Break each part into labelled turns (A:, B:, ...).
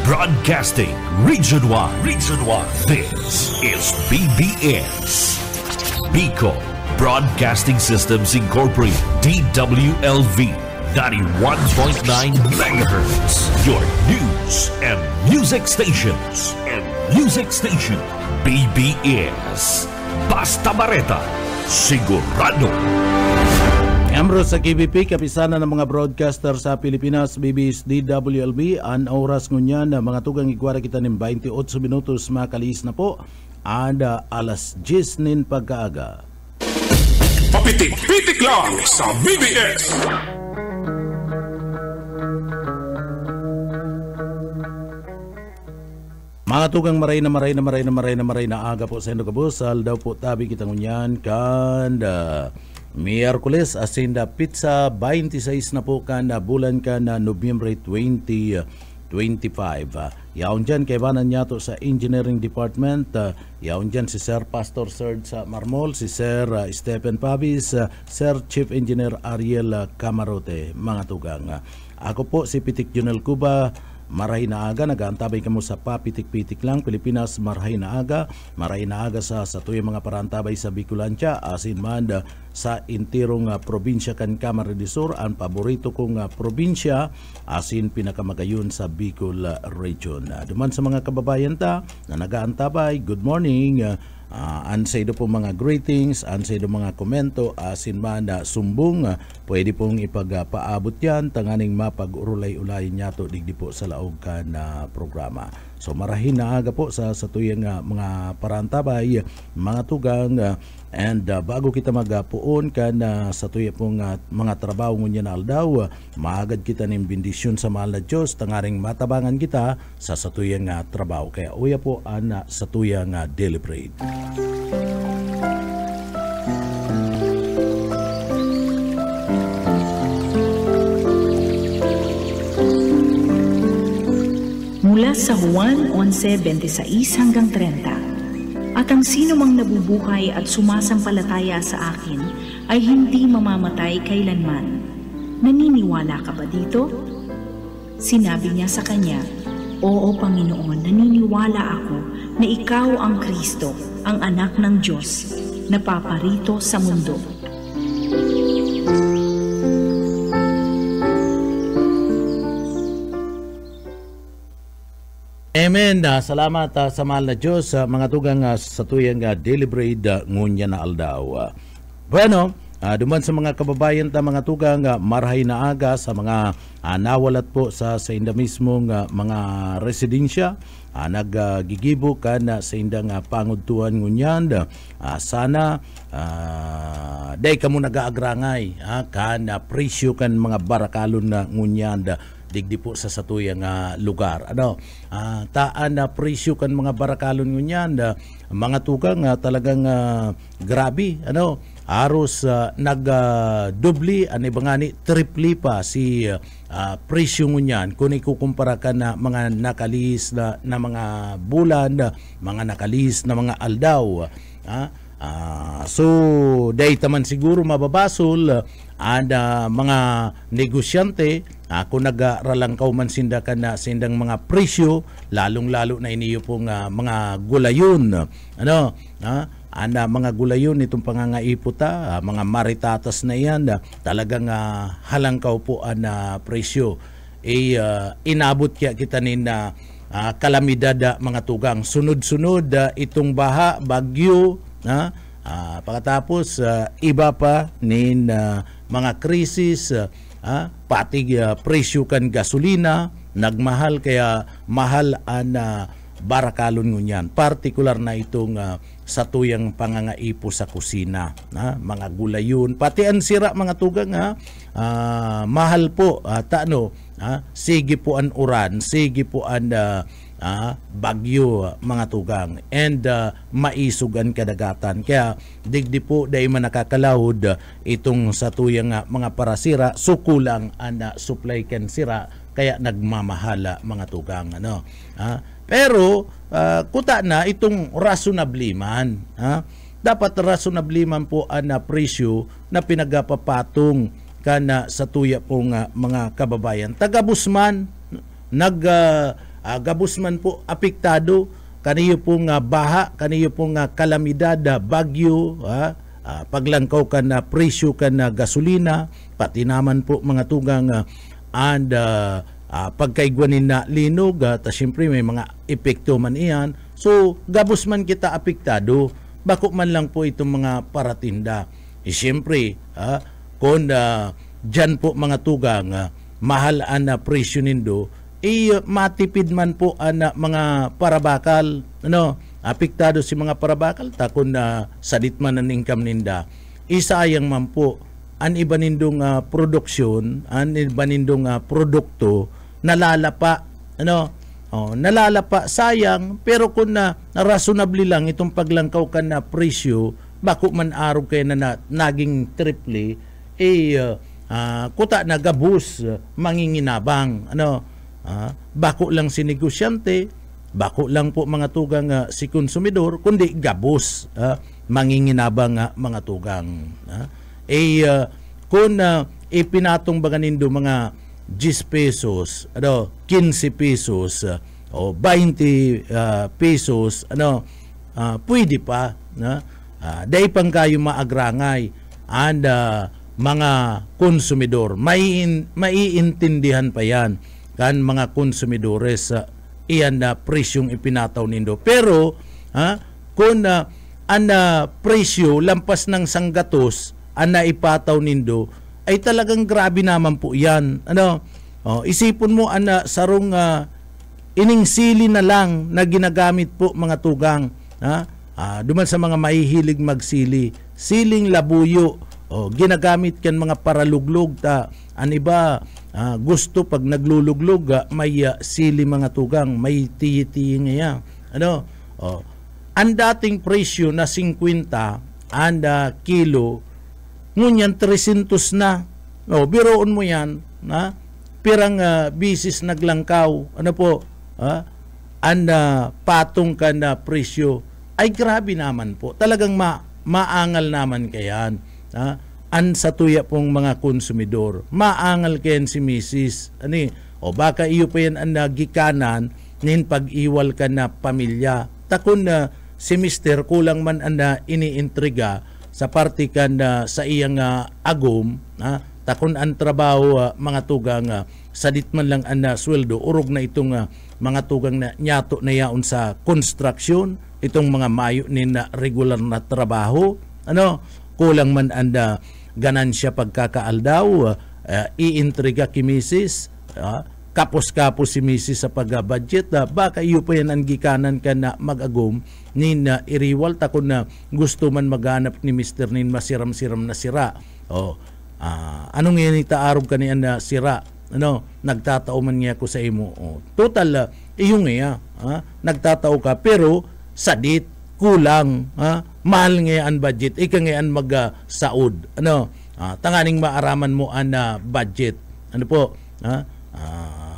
A: Broadcasting Region 1. Region 1. This is BBS. Bicol Broadcasting Systems Incorporated. DWLV. 91.9 MHz. Your news and music stations. BBS. Basta Bareta. Sigurado.
B: Miyembro sa KBP, kapisanan ng mga broadcaster sa Pilipinas, BBS DWLB, ang oras ngunyan na mga tugang igwara kita ng 28 minutos makalis na po, ada alas 10 nin pagkaaga.
C: Papitik-pitik lang sa BBS!
B: Mga tugang maray na aga po sa Indogabusal, daw po tabi kita ngunyan, kanda Miyerkules asinda pizza 26 na po kanda bulan ka na Nobyembre 2025. Yaon dyan kay banan niya to sa Engineering Department. Yaon dyan si Sir Pastor Serge sa Marmol, si Sir Stephen Pavis, Sir Chief Engineer Ariel Camarote. Mga tugang, ako po si Pitik Junel Cuba. Maray na aga, nag-aantabay kamo sa papitik-pitik lang Pilipinas. Maray na aga sa tuyong mga parantabay sa Bicolancia, asin man sa intirong probinsya kan Camarines del Sur, ang paborito kong probinsya, asin pinakamagayon sa Bicol region. Duman sa mga kababayan ta na nag-aantabay, good morning. Ansay do po mga greetings, ansay do mga komento, asin man sumbong, pwede pong ipagpaabot yan, tanganing mapag-urulay-ulay niya to digdi po sa laog ka na programa. So marahin na aga po sa tuyang mga parantabay, mga tugang, and bago kita magpuon ka na sa tuyang pong mga trabaho ngunya na aldaw, maagad kita ng bendisyon sa mahal na Diyos, tangaring matabangan kita sa tuyang trabaho. Kaya uya po sa tuyang deliberate.
D: Mula sa Juan 11:26 hanggang 30. At ang sino mang nabubuhay at sumasampalataya sa akin ay hindi mamamatay kailanman. Naniniwala ka ba dito? Sinabi niya sa kanya, Oo Panginoon, naniniwala ako na ikaw ang Kristo, ang anak ng Diyos, na paparito sa mundo.
B: Amen. Salamat sa mahal na Diyos, mga tugang sa tuyang deliberate ngunya na aldaw. Bueno, duman sa mga kababayan ta mga tugang, marhay na aga sa mga nawalat po sa inda mismong mga residensya, naggigibo ka na sa indang pangudtuan ngunyan. Sana day ka mo nag-aagrangay kan presyo kan mga barakalon na ngunyan digdi po sa satuyang lugar. Taan na presyo kan mga barakalon ngunyan, mga tugang talagang grabe. Aros nagdubli, bangani tripli pa si presyo ngunyan kung ikukumpara ka na mga nakalis na mga bulan, mga nakalis na mga aldaw. So day taman siguro mababasol mga negosyante kung nag-aralang man sinda ka na sindang mga presyo, lalong-lalo na iniyo pong mga gulayon. Mga gulayon itong pangangaiputa, mga maritatas na yan, talagang halangkaw po na presyo. Inabot kaya kita na kalamidad mga tugang. Sunod-sunod itong baha, bagyo, pagkatapos iba pa nin mga krisis, pati presyo kan gasolina nagmahal, kaya mahal barakalon ngunyan, partikular na itong sa tuyang pangangaipo sa kusina, mga gulayon, pati ang sira mga tugang, mahal po, sige po ang uran, sige po ang bagyo mga tugang, and maisugan kadagatan, kaya digdi po dahil man nakakalahod itong sa tuyang mga parasira, sukulang supply kan sira, kaya nagmamahala mga tugang. Pero kuta na itong reasonably man, dapat reasonably man po ang presyo na pinagpapatong kana sa tuya pong mga kababayan. Taga Busman gabus man po apektado kaniyo pong baha, kaniyo pong kalamidad, bagyo, paglangkaw ka na presyo ka na gasolina, pati naman po mga tugang and pagkaigwanin na linog, ta siyempre may mga epekto man iyan. So gabus man kita apektado, bako man lang po itong mga paratinda. Siyempre, kung dyan po mga tugang mahal ang presyo nindo, matipid man po ang mga parabakal, apektado si mga parabakal, takon na sadit man ang income ninda. Isayang man po ang iba nindong produksyon, ang iba nindong produkto, nalalapa, nalalapa, sayang, pero kung reasonably lang itong paglangkaw ka na presyo, bako man araw kayo na naging triple, kuta na gabus, manginginabang, bako lang si negosyante, bako lang po mga tugang si konsumidor, kundi gabus, manginginabang mga tugang. Kung ipinatong ba nindo mga 10 pesos, 15 pesos, o 20 pesos, pwede pa, dahil pang kayo maagrangay, and mga konsumidor, maiintindihan pa yan kan mga konsumidores iyan na presyong ipinataw nindo. Pero kung ang presyo lampas ng sanggatos ang naipataw nindo, ay talagang grabe naman po yan. Isipon mo sarong ining sili na lang na ginagamit po mga tugang, duman sa mga mahihilig magsili, siling labuyo, ginagamit kan mga paraluglog, ang iba gusto pag nagluluglog may sili mga tugang, may tiyi-tiyi ngayon. Ang dating presyo na 50 and kilo, ngunyan 300 na. Biroon mo yan, pirang bisis naglangkaw, ang patong ka na presyo, ay grabe naman po. Talagang maangal naman kayan. An sa tuya pong mga konsumidor, maangal kayan si Mrs. Baka iyo pa yan ang nagikanan nin pag-iwal ka na pamilya. Takon na si Mr. kulang man ang iniintriga sa parte ka na sa iyang agom, takon ang trabaho mga tugang sadit man lang ang sweldo, urog na itong mga tugang na nyato na yaon sa construction, itong mga mayo nin regular na trabaho, kulang man ang ganansya pagkakaaldaw, iintriga ki Mrs. Kapos-kapos si Mrs. sa pag-budget, baka iyo pa yan ang gikanan ka na mag-agom nin iriwal, takon na gusto man maghanap ni Mr. nin masiram-siram na sira. Anong yan itaarog ka niyan na sira? Nagtatao man niya ko sa imo. Total, iyo nga, nagtatao ka, pero sadit, kulang, mahal ngayon budget, ika ngayon mag-saod. Tanganing maaraman mo ang budget.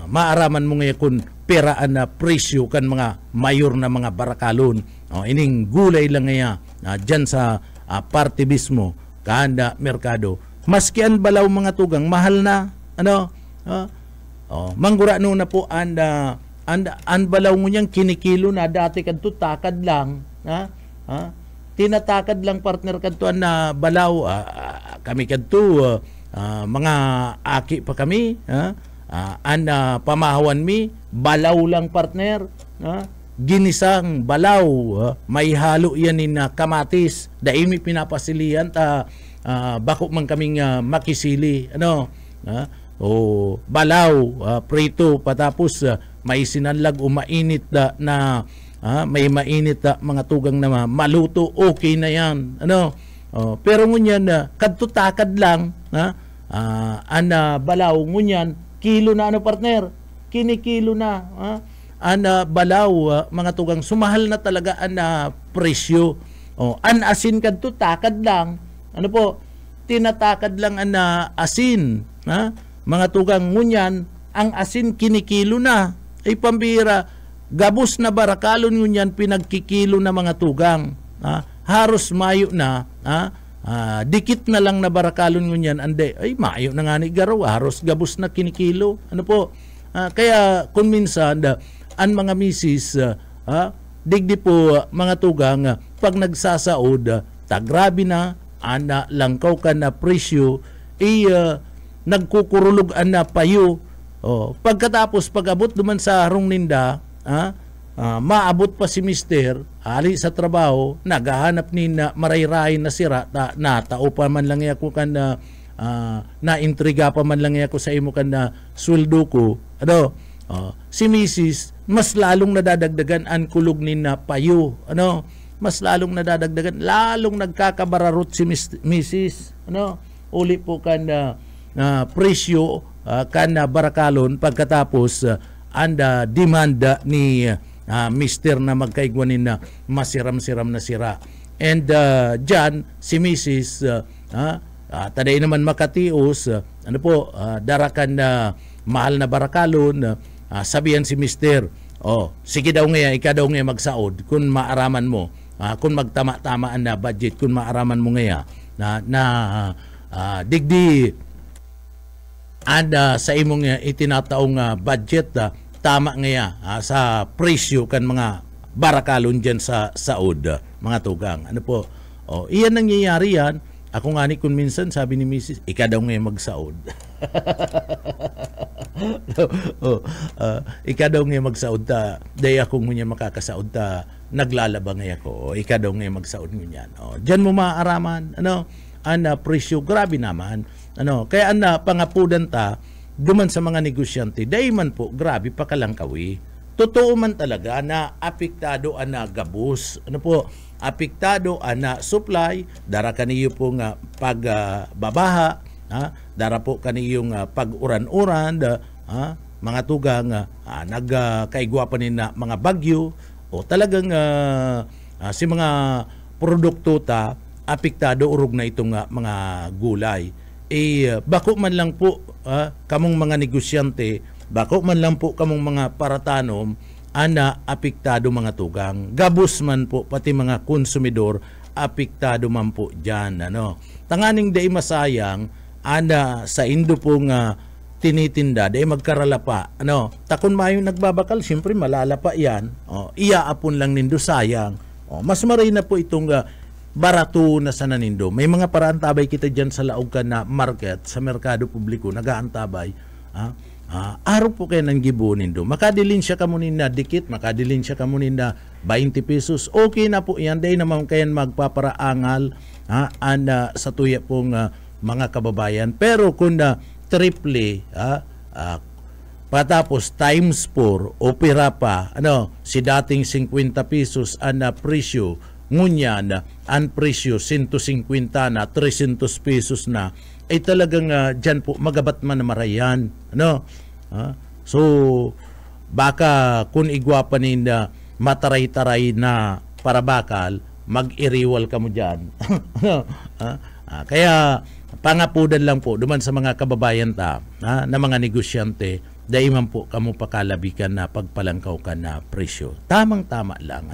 B: Maaraman mo ngayon kung peraan na presyo kan mga mayor na mga barakalon. Ining gulay lang ngayon dyan sa parte mismo, kahanda merkado. Maski ang balaw mga tugang, mahal na. Manggura no na po ang balaw mo niyang kinikilo na dati kadto takad lang. Tinatakad lang partner kadto na balaw, kami kadto mga aki pa kami, pamahawan mi balaw lang partner, ginisang balaw, may halo yan in kamatis, daimi pinapasilihan bako man kaming makisili, balaw, prito, patapos may sinanlag o mainit na may mainit mga tugang na maluto, okay na yan. Pero ngunyan, kadtutakad lang, balaw, ngunyan, kilo na partner, kinikilo na, balaw, mga tugang, sumahal na talaga presyo. An asin kadtutakad lang, tinatakad lang asin, mga tugang, ngunyan, ang asin kinikilo na, ay pambira, gabos na barakalon ngunyan pinagkikilo na mga tugang. Haros mayo na, dikit na lang na barakalon ngunyan, ande, ay mayo na nga ni garaw, haros gabos na kinikilo. Kaya kung minsan, ang mga misis digdi po mga tugang pag nagsasaod tagrabi na ana langkaw ka na presyo nagkukurulugan na payo. Pagkatapos pag-abot duman sa harong ninda maabot pa si mister ali sa trabaho nagahanap ni na maray-ray na sira na tao pa man lang ako kan na intriga pa man lang ako sa imo kan na sweldo ko si Mrs. mas lalong nadadagdagan ang kulog ni na payo mas lalong nadadagdagan lalong nagkakabararot si Mrs. Uli po kan presyo kan barakalon pagkatapos anda demanda ni mister na magkaigwanin na masiram-siram na sira. And dyan, si Mrs. Taday naman makatios, darakan na mahal na barakalon, sabihan si mister, sige daw nga, ika daw nga magsaod, kung maaraman mo, kung magtama-tamaan na budget, kung maaraman mo nga, digdi, sa imong itinataong budget, tama nga sa presyo kan mga barakalon dyan sa saod, mga tugang. Iyan nangyayari yan. Ako nga ni kung minsan sabi ni Mrs. ika daw nga magsaod. Ika daw nga magsaod ta. Day ako ngunya makakasaod ta. Naglalaba nga ako. Ika daw nga magsaod ngunyan. Dyan mo maaaraman. Presyo. Grabe naman. Kaya pangapudan ta duman sa mga negosyante, dahil man po, grabe pa kalangkawi. Totoo man talaga na apektado na gabos. Apektado na supply, dara kaniyo po nga pagbabaha, dara po kaniyo nga pag-uran-uran, mga tugang nagkaigwa pa na mga bagyo, o talagang si mga produkto ta, apektado urog na itong mga gulay. Bako man lang po kamong mga negosyante, bako man lang po kamong mga paratanom, apektado mga tugang. Gabos man po, pati mga konsumidor, apektado man po dyan. Tanganing day masayang, sa indo po nga tinitinda, day magkaralapa. Takon mayo nagbabakal, siyempre malalapa yan. Iaapon lang nindo sayang. Mas maray na po itong barato na sa nanindo. May mga paraan tabay kita dyan sa laog ka na market, sa merkado publiko, nagaantabay. Araw po kayo ng gibunin do. Makadilin siya kamunin na dikit, makadilin siya kamunin na 20 pesos. Okay na po yan. Dahil naman kayo magpaparaangal sa tuya pong mga kababayan. Pero kung triple, patapos times 4, opera pa, si dating 50 pesos presyo, ngunyan, ang presyo 150 na, 300 pesos na, ay talagang dyan po magabat man na marayan. So, baka kung igwa pa ninda mataray-taray na para bakal, mag-iriwal ka mo dyan. Kaya, pangapudan lang po, duman sa mga kababayan ta, na mga negosyante, dahil man po kamo pakalabikan na pagpalangkaw ka na presyo. Tamang-tama lang.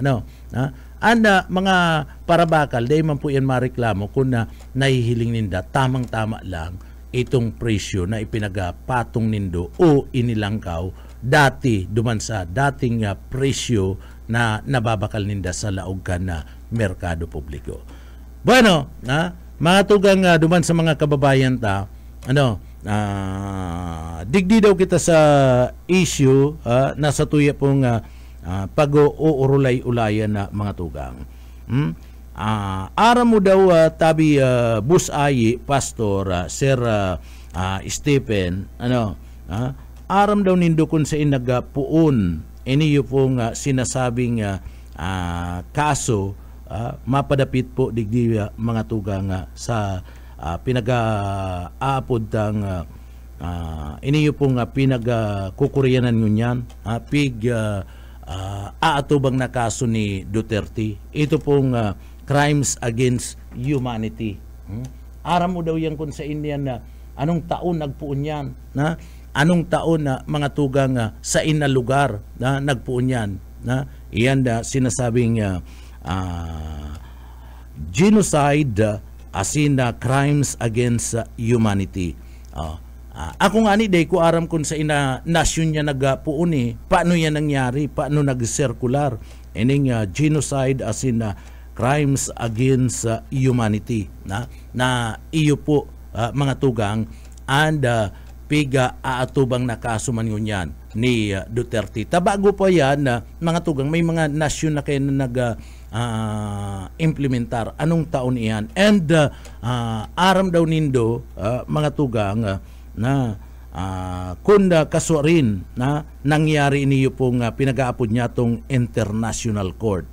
B: Mga parabakal, dahil man po yan mareklamo kung nahihiling ninda, tamang-tama lang itong presyo na ipinagapatong nindo o inilangkaw dati duman sa dating presyo na nababakal ninda sa laog ka na merkado publiko. Bueno, mga tugang duman sa mga kababayan ta, digdi daw kita sa issue nasa tuya pong pag-uurulay-ulayan na mga tugang. Aram mo daw tabi busayi pastor Sir Stephen aram daw nindo kun sa inagapuon iniyo pong sinasabing kaso mapadapit po digdi mga tugang sa pinag-aapod tang iniyo pong pinag-kukuryanan ngunyan aatubang na kaso ni Duterte. Ito pong crimes against humanity. Aram mo daw yan kung sa Indian na anong taon nagpuon yan. Anong taon na mga tugang sa ina lugar na nagpuon yan. Iyan sinasabing genocide as in crimes against humanity. Ako nga ni day ko aram kung sa ina nasyon niya nagpuon paano yan nangyari, paano nag-circular ining genocide as in crimes against humanity na iyo po mga tugang and piga aatubang nakasuman ngunyan ni Duterte. Tabago pa yan mga tugang, may mga nasyon na kayo na implementar anong taon iyan, and aram daw nindo mga tugang na kunda kasuarin na nangyari iniyo pong pinag-aapod niya tong international court.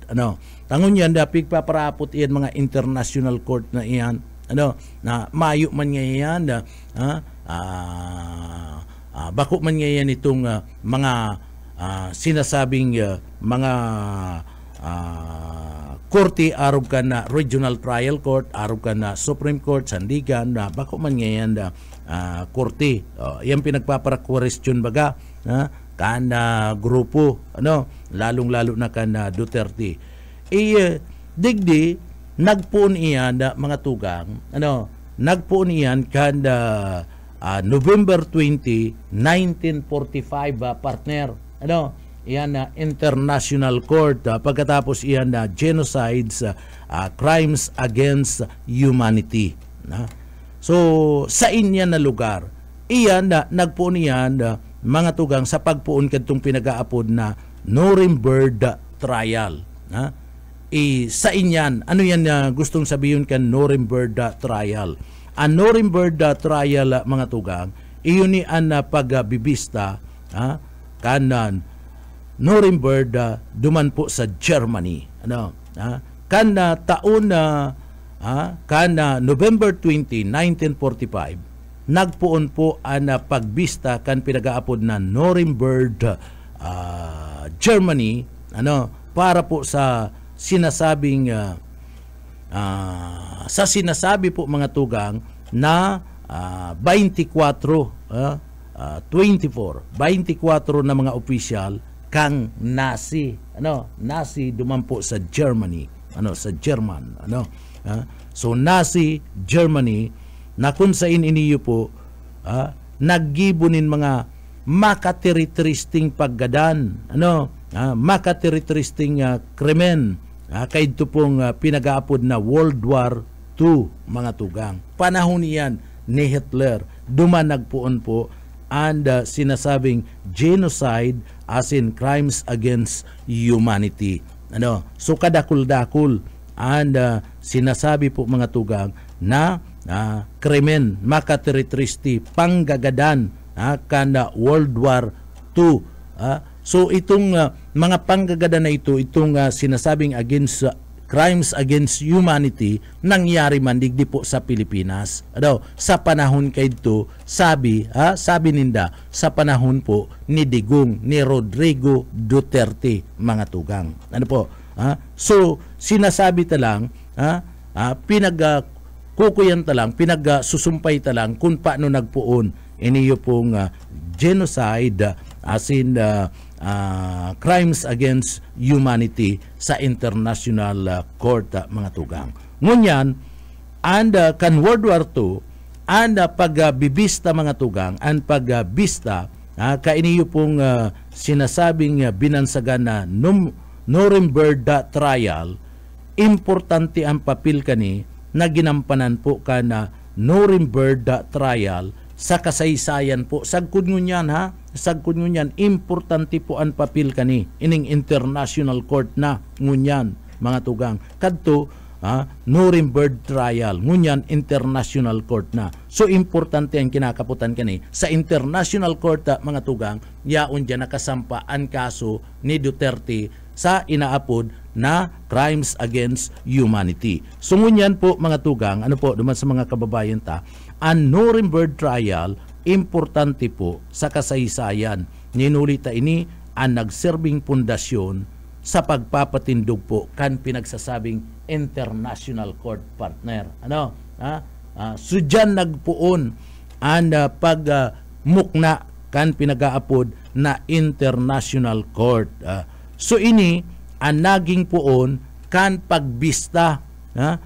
B: Tangon yan dapig paparapot iyan mga international court na iyan na mayo man ngayon bako man ngayon itong mga sinasabing mga korte arog ka na regional trial court, arog ka na Supreme Court, sandigan na bako man ngayon korte. Yan pinagpapara-question baga kana grupo lalong-lalo na kana Duterte. Digdi nagpuon iyan mga tugang nagpuon iyan kada November 20, 1945 partner iyan na international court pagkatapos iyan na genocides, crimes against humanity so sa inya na lugar iyan na nagpuon iyan mga tugang sa pagpuon kadtong pinag-aapod na Nuremberg trial sa inyan ano yan gustong sabihin kan Nuremberg trial. Ang Nuremberg trial mga tugang iyon ni an pagbibista kanan Nuremberg duman po sa Germany kana taon kana November 20, 1945 nagpuon po ang pagbista kan pinag-aapod na Nuremberg Germany para po sa sinasabing sa sinasabi po mga tugang na 24 na mga opisyal kang Nazi Nazi duman po sa Germany sa German so Nazi Germany na kung sa iniyo po naggibunin mga makateritristing paggadan makateritristing krimen kay ito pong pinag-aapod na World War II mga tugang. Panahon niyan ni Hitler duman nagpuon po and sinasabing genocide as in crimes against humanity. So kadakul-dakul and sinasabi po mga tugang na krimen makateritristi panggagadan kana World War II. So itong mga panggagadan na itong sinasabing against crimes against humanity nangyari man digdi po sa Pilipinas. Sa panahon kay ito sabi ninda sa panahon po ni Digong ni Rodrigo Duterte mga tugang. So sinasabi talang kukuyan talang pinagsusumpay talang kung paano nagpuon iniyo pong genocide as in crimes against humanity sa international court mga tugang. Ngunyan and kan World War II and pagbibista mga tugang and pagbista kainiyo pong sinasabing binansagan na Nuremberg trial, importante ang papel kani na ginampanan po ka na Nuremberg trial sa kasaysayan po. Sagkod ngunyan sagkod ngunyan, importante po ang papel kani ining international court na ngunyan mga tugang. Kadto Nuremberg trial ngunyan international court na. So importante ang kinakaputan kani sa international court mga tugang, yaon dyan nakasampa ang kaso ni Duterte sa inaapod na crimes against humanity. So ngunyan po mga tugang, duman sa mga kababayan ta, ang Nuremberg trial importante po sa kasaysayan. Ninulita ini ang nagserbing pundasyon sa pagpapatindog po kan pinagsasabing international court partner. So dyan nagpuon ang pagmukna kan pinag-aapod na international court. So ini ang naging puon kan pagbista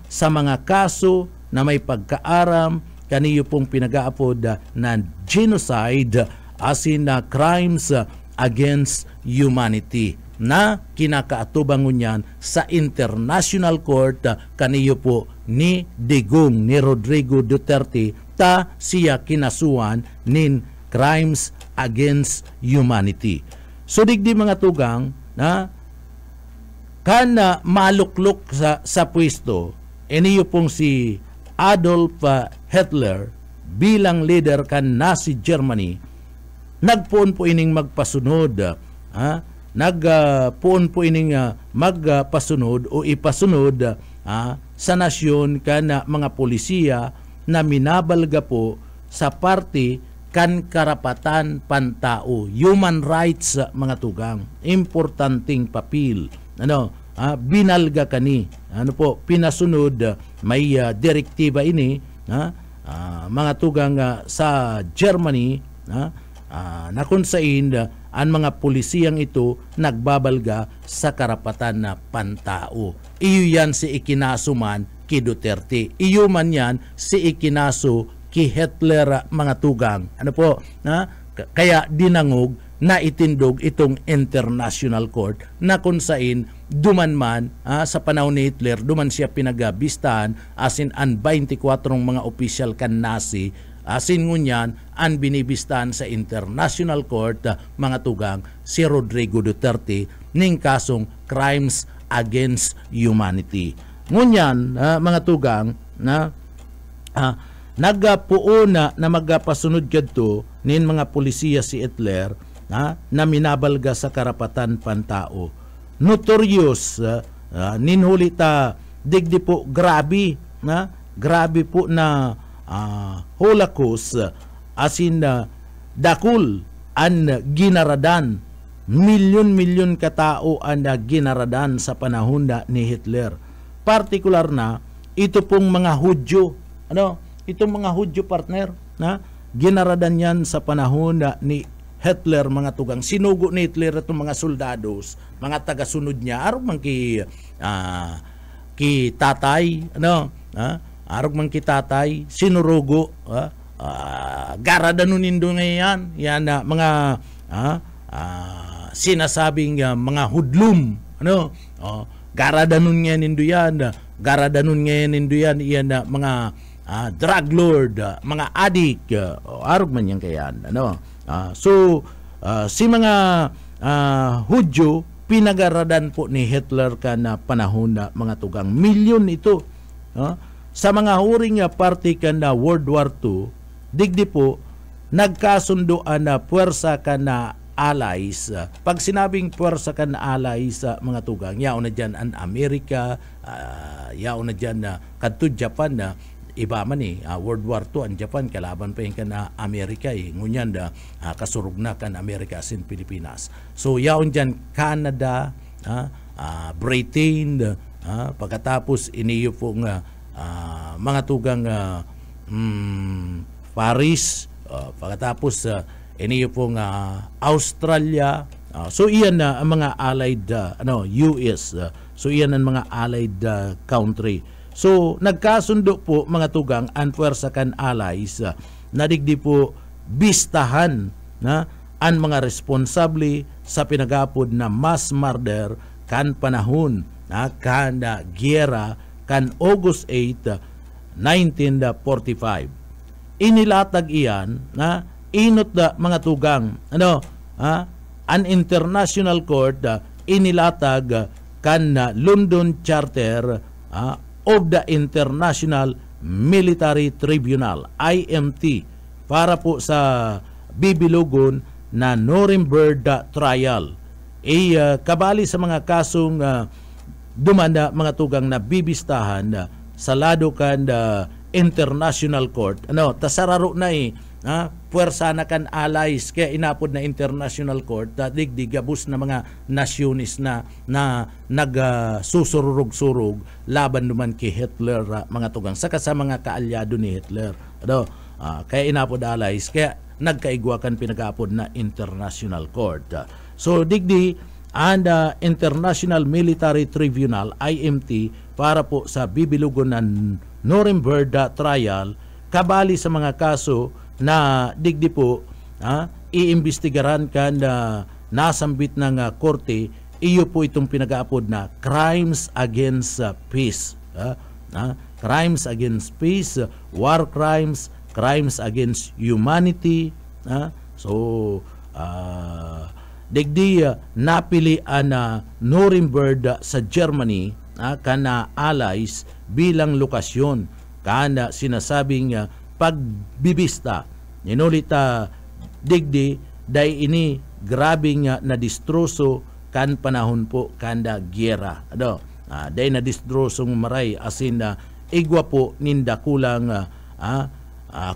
B: sa mga kaso na may pagkaaram kaniyo pong pinag-aapod na genocide as in crimes against humanity na kinakaatubangon yan sa International Court kaniyo po ni Digong ni Rodrigo Duterte ta siya kinasuhan nin crimes against humanity. So digdi mga tugang na kana maluklok sa pwesto iniyo pong si Adolf Hitler bilang leader kan Nazi Germany nagpuon po ining magpasunod nagpuon po ining magpasunod o ipasunod sa nasyon kan mga polisiya na minabalga po sa parte kan karapatan pantao, human rights mga tugang, importanteng papel. Binalga kani, pinasunod may direktiba ini, mga tugang sa Germany, na kung saan ang mga pulisiyang ito nagbabalga sa karapatan na pantao. Iyo yan si ikinasuman ki Duterte. Iyo man yan si ikinaso ki Hitler mga tugang. Kaya dinangog na itindog itong International Court na kung saan duman man sa panahon ni Hitler, duman siya pinagabistahan asin an 24 mga opisyal kan Nazi asin ngunyan an binibistahan sa International Court mga tugang si Rodrigo Duterte ning kasong crimes against humanity. Ngunyan mga tugang na nagpuon na magapasunod kadto nin mga polisiya si Hitler na minabalga sa karapatan pantao. Notorious ninhuli ta digdi po grabe po na Holocaust asin dakul an ginaradan milyon-milyon katao ang ginaradan sa panahon ni Hitler. Partikular na ito pong mga Hudyo, itong mga Hudyo partner na ginaradan yan sa panahon ni Hitler mga tugang. Sinugo ni Hitler itong mga soldados, mga tagasunod niya arog man ki tatay, arog man ki tatay, sinurugo, garadanon nindo ngayon yan mga sinasabing mga hudlum, garadanon nga nindo yan, garadanon nga nindo yan, mga drug lord, mga addict, arog man yan kayan. Si mga Hudyo, pinagaradan po ni Hitler ka na panahon na mga tugang. Milyon ito. Sa mga huring party ka na World War II, digdi po, nagkasundoan na puwersa ka na allies. Pag sinabing puwersa ka na allies mga tugang, yaon na dyan ang Amerika, yaon na dyan kadto Japan na iba man World War II ang Japan kalaban pa yung kan Amerika ngunyan kasurug na kan Amerika sin Pilipinas. So yaon dyan Canada, Britain, pagkatapos iniyo pong mga tugang Paris, pagkatapos iniyo pong Australia. So iyan na ang mga allied US. So iyan ang mga allied country. So, nagkasundo po mga tugang ang puwersa kan allies na digdi po bistahan ang mga responsable sa pinagapod na mass murder kan panahon kan giyera kan August 8, 1945. Inilatag iyan na inot mga tugang an International Court inilatag kan London Charter of the International Military Tribunal, IMT, para po sa bibilugon na Nuremberg Trial. Kabali sa mga kasong dumanda mga tugang na bibistahan sa lado kan International Court. Tasararo na puwersa na kan allies kaya inapod na International Court digdigabos na mga nasyonis na nagsusurug-surug laban naman kay Hitler mga tugang saka sa mga kaalyado ni Hitler. Kaya inapod allies kaya nagkaigwakan pinag-aapod na International Court. So digdi and International Military Tribunal IMT para po sa bibilugon ng Nuremberg Trial kabali sa mga kaso na digdi po iimbestigaran kan nasambit ng korte, iyo po itong pinag-aapod na crimes against peace. Crimes against peace, war crimes, crimes against humanity. So digdi napili na Nuremberg sa Germany kana allies bilang lokasyon kana sinasabing pagbibista. Inulita digdi dahil ini grabing nadistroso kan panahon po kanda gyera. Dahil nadistrosong maray asin igwa po ninda kulang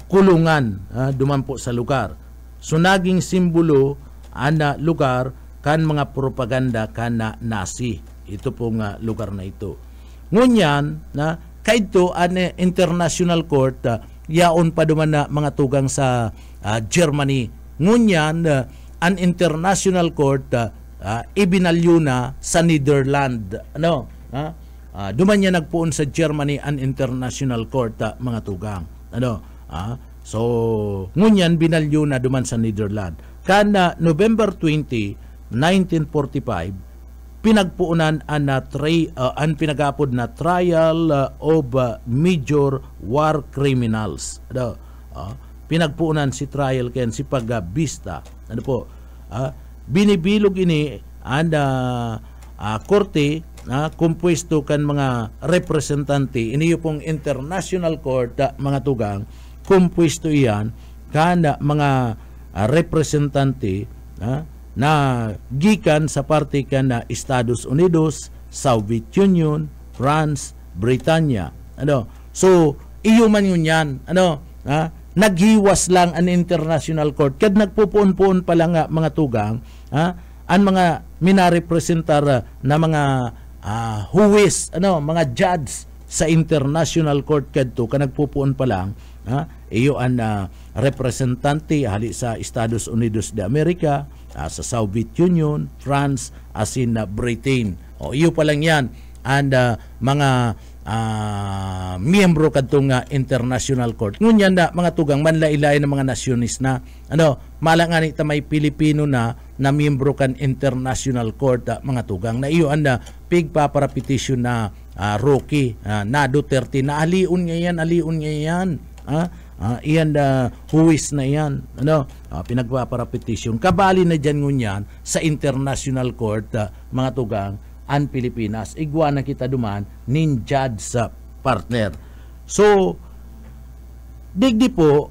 B: kulungan duman po sa lugar. So naging simbolo ana lugar kan mga propaganda kana Nazi. Ito pong lugar na ito. Ngunyan kaito an international court yaon pa duman na mga tugang sa Germany. Ngunyan an international court ibinalyo na sa Netherlands. Duman niya nagpuon sa Germany an international court mga tugang. So ngunyan binalyo na duman sa Netherlands. Kana November 20, 1945 pinagpuunan ang pinagapod na trial of major war criminals. Pinagpuunan si trial ken si pagbista. Binibilog ini korte kumpuesto kan mga representante ini pong international court mga tugang kumpuesto iyan kan mga representante na gikan sa parte kan na Estados Unidos, Soviet Union, France, Britanya. So iyo man yun yan. Naghiwas lang an international court kad nagpupuon-puon pa lang mga tugang ang mga minarepresentar na mga huwis mga judge sa international court kadto ka nagpupuon pa lang iyo ang representante hali sa Estados Unidos de America, sa Soviet Union, France, asin na Britain. Iyo pa lang yan and mga miyembro kadtong international court. Ngunyan na mga tugang manlailay ng mga nasyonis na malangan ita may Pilipino na miyembro kan international court mga tugang na iyo anda pigpapara petition na Rocky na Duterte na aliun nga yan iyan huwis na yan pinagpapara petition kabali na dyan ngunyan sa international court mga tugang ang Pilipinas, igwa na kita duman nin judge sa partner. So, digdi po,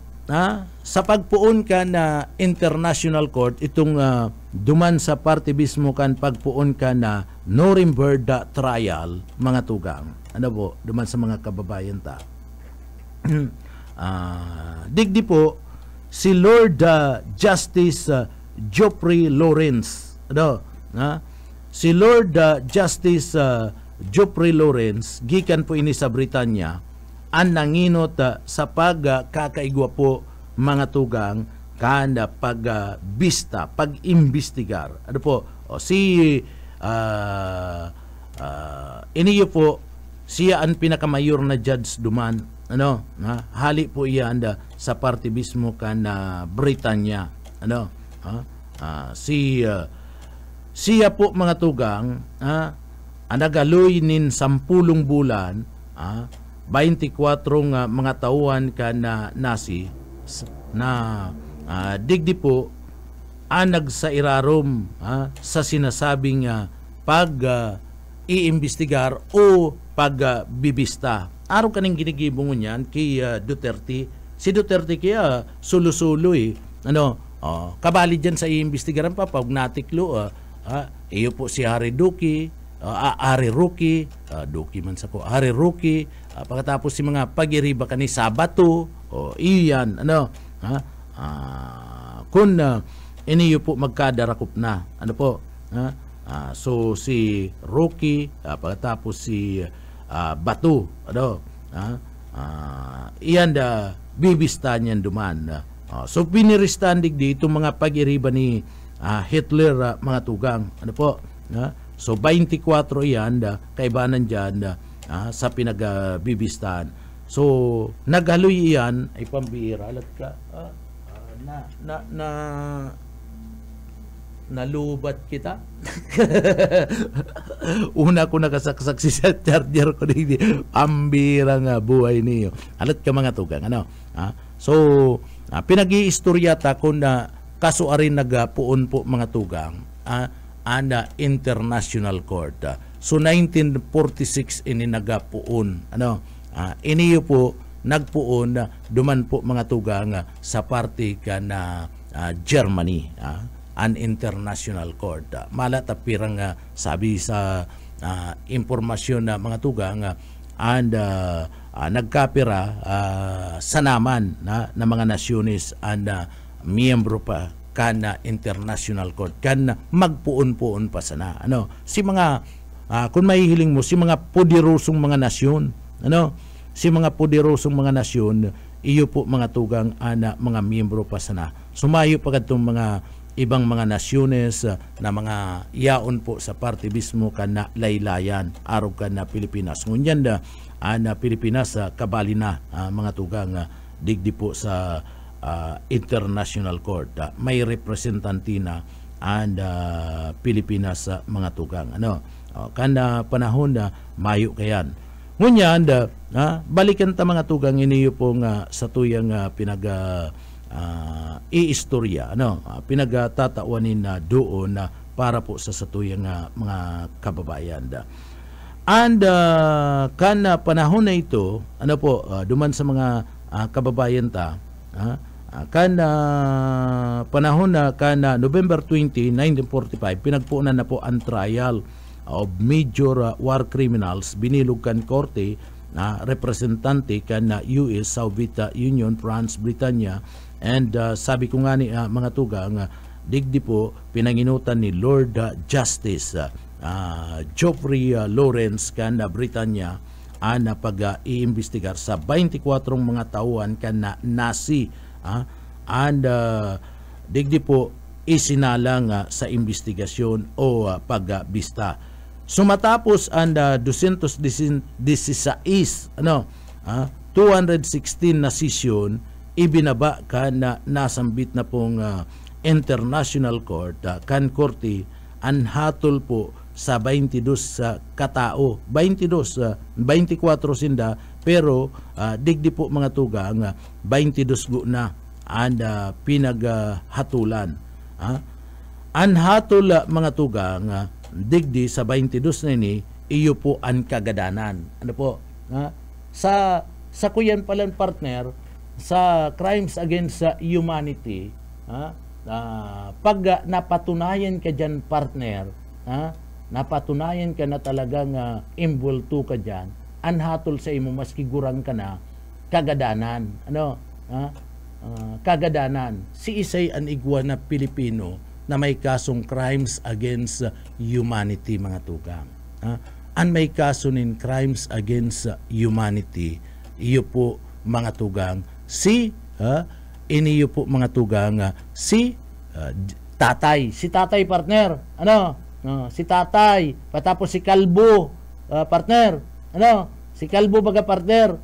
B: sa pagpuon ka na international court, itong duman sa parte mismo kan pagpuon ka na Nuremberg trial, mga tugang. Duman sa mga kababayan ta. Digdi po, si Lord Justice Geoffrey Lawrence, si Lord Justice Geoffrey Lawrence gikan po ini sa Britanya ang nanginot sa pagkakaigwa po mga tugang kada pagbista, pag-imbestigar. Si iniyo po siya ang pinakamayor na judge duman hali po iyan sa parte mismo kan Britanya. Siya po mga tugang nagaloy nin 10 bulan 24 mga tauhan ka na Nazi na digdi po nagsairarom sa sinasabing pag-iimbestigar o pagbibista. Araw kaning ginigibong niyan kay Duterte. Si Duterte kaya sulo-sulo kabali dyan sa iimbestigaran pa pag natiklo iyo po si Harry Duque, Harry Roque, Duque man sa ko, Harry Roque, pagkatapos si mga pag-iriba kani Sabato, iyan, kung iniyo po magkadarakop na, so si Roque, pagkatapos si Bato, iyan bibista niyan duman. So piniristandig dito mga pag-iriba ni Hitler mga tugang. So 24 yan kaibanan dyan sa pinagbibistahan. So naghaloy iyan ay pambihira alat ka nalubat kita. Una ko nakasaksak sa charger ko dito. Ambira nga buhay niyo. Alat ka mga tugang. Ano? So, pinag-iistorya ta ko na kaso arin nagapuon po mga tugang ana International Court. So, 1946 ini nagapuon. Ano? Iniyo po nagpuon duman po mga tugang sa parte ka na Germany. An International Court. Malata pirang sabi sa impormasyon na mga tugang nagkapira sa naman na mga nasyones miyembro pa kan International Court kan magpuon-puon pa sana. Ano? Si mga kung mahihiling mo si mga poderosong mga nasyon, ano? Si mga poderosong mga nasyon, iyo po mga tugang mga miyembro pa sana. Sumayo pa kadtong mga ibang mga nasyones na mga yaon po sa parte mismo kana laylayan arog kana Pilipinas. Ngunyan na Pilipinas kabali na mga tugang digdi po sa International Court. May representante na Pilipinas mga tugang. Ano? Kana panahon na mayo kayan. Ngunyan balikan ta mga tugang iniyo pong sa tuyang iistorya, ano, pinagtatawanin na doon para po sa satuyang mga kababayan. And kana panahon na ito, ano po, duman sa mga kababayan ta, kana panahon na kana November 20, 1945, pinagpuunan na po ang trial of major war criminals, binilog kan korte na representante kan US, Soviet Union, France, Britanya, and sabi ko nga ni mga tugang, digdi po pinanginutan ni Lord Justice Geoffrey Lawrence kan Britanya na pag-iimbestigar sa 24 mga tauhan kan Nazi and digdi po isinalang sa investigasyon o pagbista. Sumatapos ang 216 216 na sesyon, ibinaba ka na nasambit na pong International Court kan korte ang hatol po sa 22 katao, 24 sinda, pero digdi po mga tugang 22 go na ang pinaghatulan. Ang hatol mga tugang digdi sa 22 na ini, iyo po ang kagadanan. Ano po? Sa kuyan palang partner, sa crimes against humanity, pag napatunayan ka dyan partner, napatunayan ka na talagang involved ka dyan, anhatol sa imo maski gurang ka na, kagadanan. Ano? Kagadanan. Si isay an igwa na Pilipino na may kasong crimes against humanity mga tugang. An may kaso nin crimes against humanity, iyo po mga tugang, iniyo po mga tugang, si tatay. Si tatay partner. Ano? Si tatay. Patapos si kalbo partner. Ano? Si kalbo baga partner.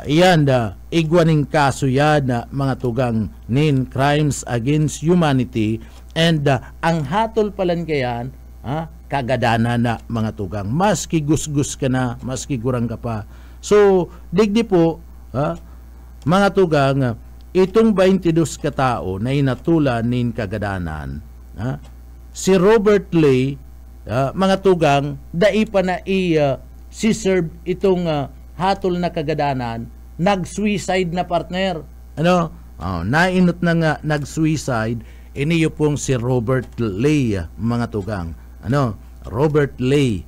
B: Iyan igwaning kaso yan mga tugang nin crimes against humanity, and ang hatol palan kayan kagadanan na mga tugang, maski gusgus ka na, maski gurang ka pa. So digdi po mga tugang, itong 22 katao na inatulan nin kagadanan, si Robert Lay mga tugang dai pa na si-serve itong hatol na kagadanan, nag-suicide na partner. Ano? Nainot na nga nag-suicide, iniyo pong si Robert Lay mga tugang. Ano? Robert Lay.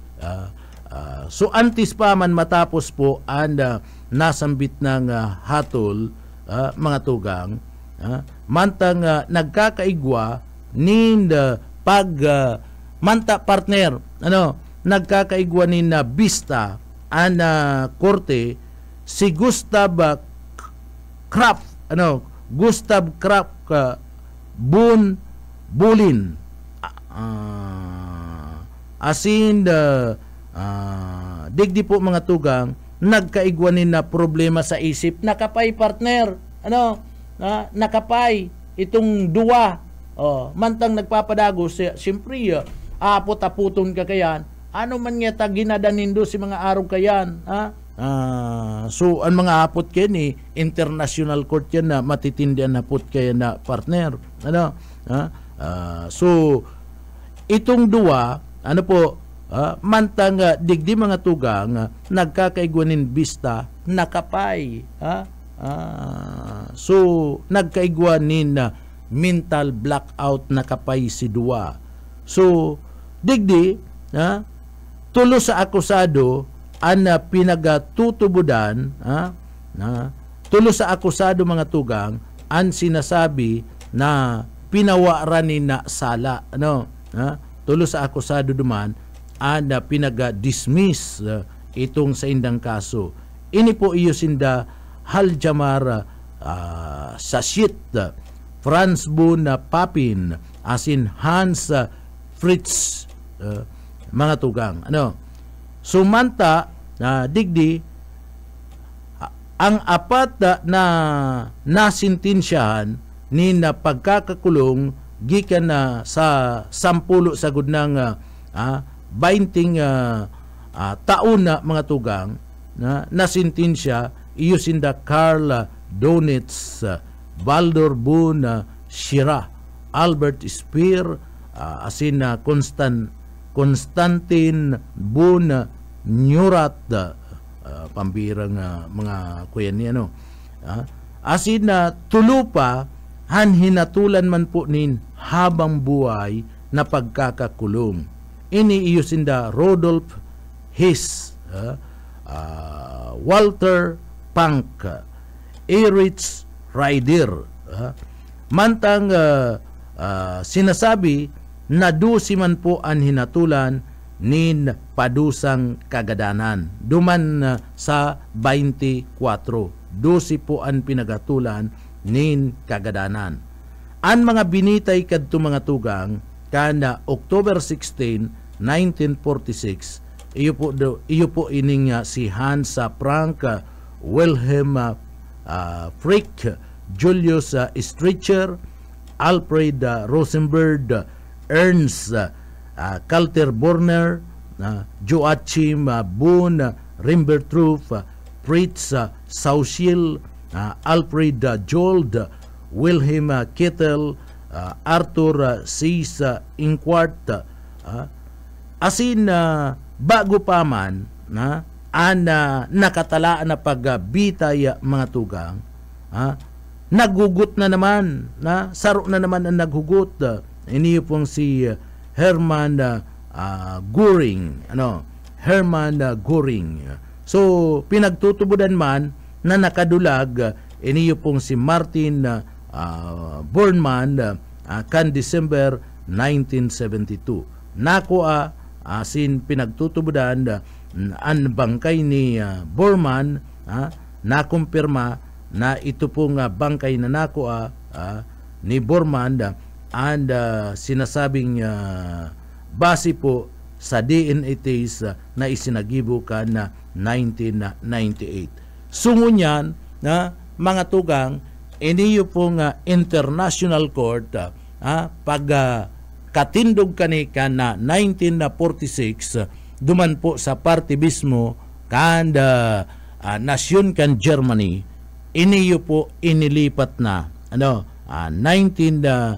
B: So antes pa man matapos po ang nasambit ng hatol mga tugang, mantang nagkakaigwa nin pag manta partner, ano, nagkakaigwa nin bista ang korte, si Gustav Kraft, ano, Gustav Kraft Bulin, asin digdi po mga tugang, nagkaigwanin na problema sa isip. Nakapay partner, nakapay itong duwa. Mantang nagpapadago, siyempre, apot-aputon ka kayan. Ano man nga ta ginadanin do si mga araw kayan, so ang mga apot kayo ni international court yan na matitindihan na put kayo na partner. So itong duwa, mantang digdi mga tugang nagkakaigwanin bista nakapay. So nagkaigwanin mental blackout nakapay si duwa. So digdi tulo sa akusado ang pinagatutubudan, tulo sa akusado mga tugang ang sinasabi na pinawaranin na sala. Tulo sa akusado duman ang pinag-dismiss itong sa indang kaso. Ini po iyo sinda Haljamar Sashit, Franz Boon Papin, asin Hans Fritz, mga tugang. Sumanta digdi ang apat na nasintensyahan ni na pagkakakulong gikan na sa 10 sagud ng 20 taon na mga tugang na sintensya iyo sinda Karl Donitz, Baldur Boon Shira, Albert Speer, asin Konstantin Boon Nyurat, pambirang mga kuya ni asin tulo pa hinatulan man po nin habang buhay na pagkakakulong. Ini iyo sinda Rodolf Hiss, Walter Punk, Erich Ryder, mantang sinasabi na dusi man po ang hinatulan nin padusang kagadanan. Duman sa 24, dusi po ang pinagatulan nin kagadanan. Ang mga binitay kadto mga tugang kana October 16, 1946, iyo po ining si Hans Frank, Wilhelm Frick, Julius Stritcher, Alfred Rosenberg, Ernst Kalterborner, Joachim Boon Rimbertruf, Fritz Sauschil, Alfred Jold, Wilhelm Kittel, Arthur Cis Inquart, asin bago pa man nakatalaan na pagbitay mga tugang, naghugot na naman, saro na naman ang naghugot. Iniyo pong si Hermann Göring, Hermann Göring. So pinagtutubudan man na nakadulag, iniyo pong si Martin Bormann kan December 1972. Nakuha asin pinagtutubudan ang bangkay ni Bormann, nakumpirma na ito pong bangkay na nakuha ni Bormann and sinasabing base po sa DNA test na isinagibukan na 1998. Sungo niyan mga tugang, iniyo pong international court pag katindog kanika na 1946 duman po sa party mismo kan nasyon kan Germany, iniyo po inilipat na 1980s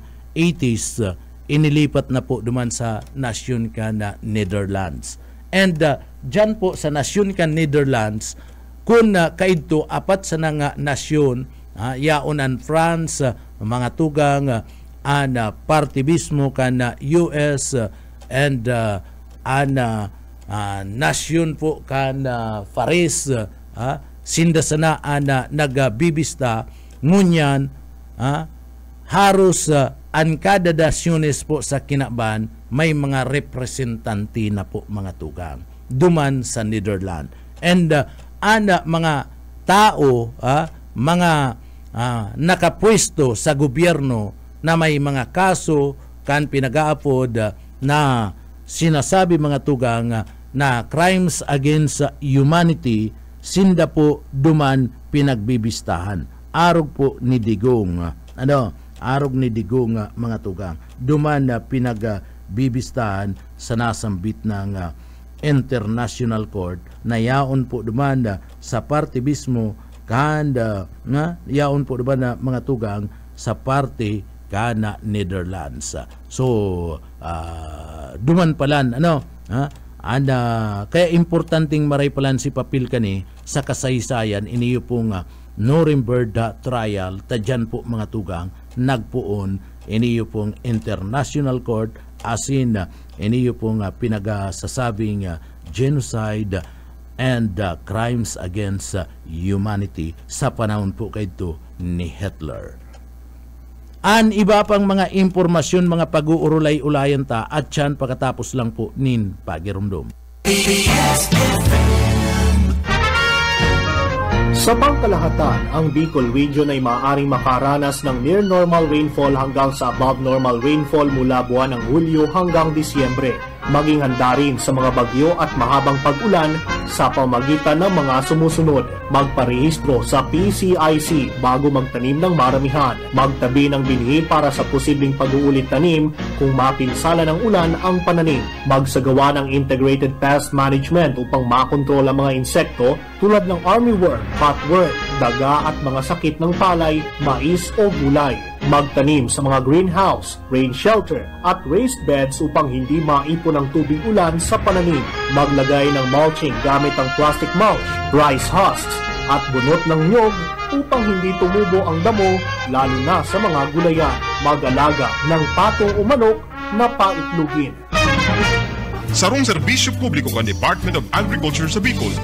B: inilipat na po duman sa nasyon kan Netherlands. And dyan po sa nasyon kan Netherlands, kung kaidto apat sa nga nasyon, yaonan France, mga tugang party mismo kan US, and nasyon po kan Faris, sindasana nagbibista ngunyan haros ang kada nasyones po sa kinaban may mga representante na po mga tugang duman sa Netherlands. And mga tao, mga nakapwesto sa gobyerno na may mga kaso kan pinag-aapod na sinasabi mga tugang na crimes against humanity, sinda po duman pinagbibistahan. Arog po ni Digong, arog ni Digong mga tugang. Duman na pinagbibistahan sa nasambit ng International Court na yaon po duman sa parte mismo kanda nga yaon po duman na mga tugang sa parte kana Netherlands. So duman palan kaya importanteng maray palan si papil kani sa kasaysayan iniyo pong Nuremberg trial tadyan po mga tugang nagpuon iniyo pong International Court asin iniyo pong pinagasasabing genocide and crimes against humanity sa panahon po kayto ni Hitler. An iba pang mga impormasyon mga pag-uurulay-ulayan ta at yan pagkatapos lang po nin pagirumdum.
E: Sa pangkalahatan, ang Bicol Region ay maaaring makaranas ng near normal rainfall hanggang sa above normal rainfall mula buwan ng Hulyo hanggang Disyembre. Maging handa rin sa mga bagyo at mahabang pag-ulan sa pamagitan ng mga sumusunod. Magparehistro sa PCIC bago magtanim ng maramihan. Magtabi ng binhi para sa posibleng pag-uulit tanim kung mapinsala ng ulan ang pananim. Magsagawa ng integrated pest management upang makontrol ang mga insekto tulad ng armyworm, cutworm, daga at mga sakit ng palay, mais o gulay. Magtanim sa mga greenhouse, rain shelter at raised beds upang hindi maipon ang tubig ulan sa pananim. Maglagay ng mulching gamit ang plastic mulch, rice husks at bunot ng nyog upang hindi tumubo ang damo lalo na sa mga gulayan. Mag-alaga ng patong o manok na paitlugin.
C: Sarong serbisyo publiko ng Department of Agriculture sa Bicol.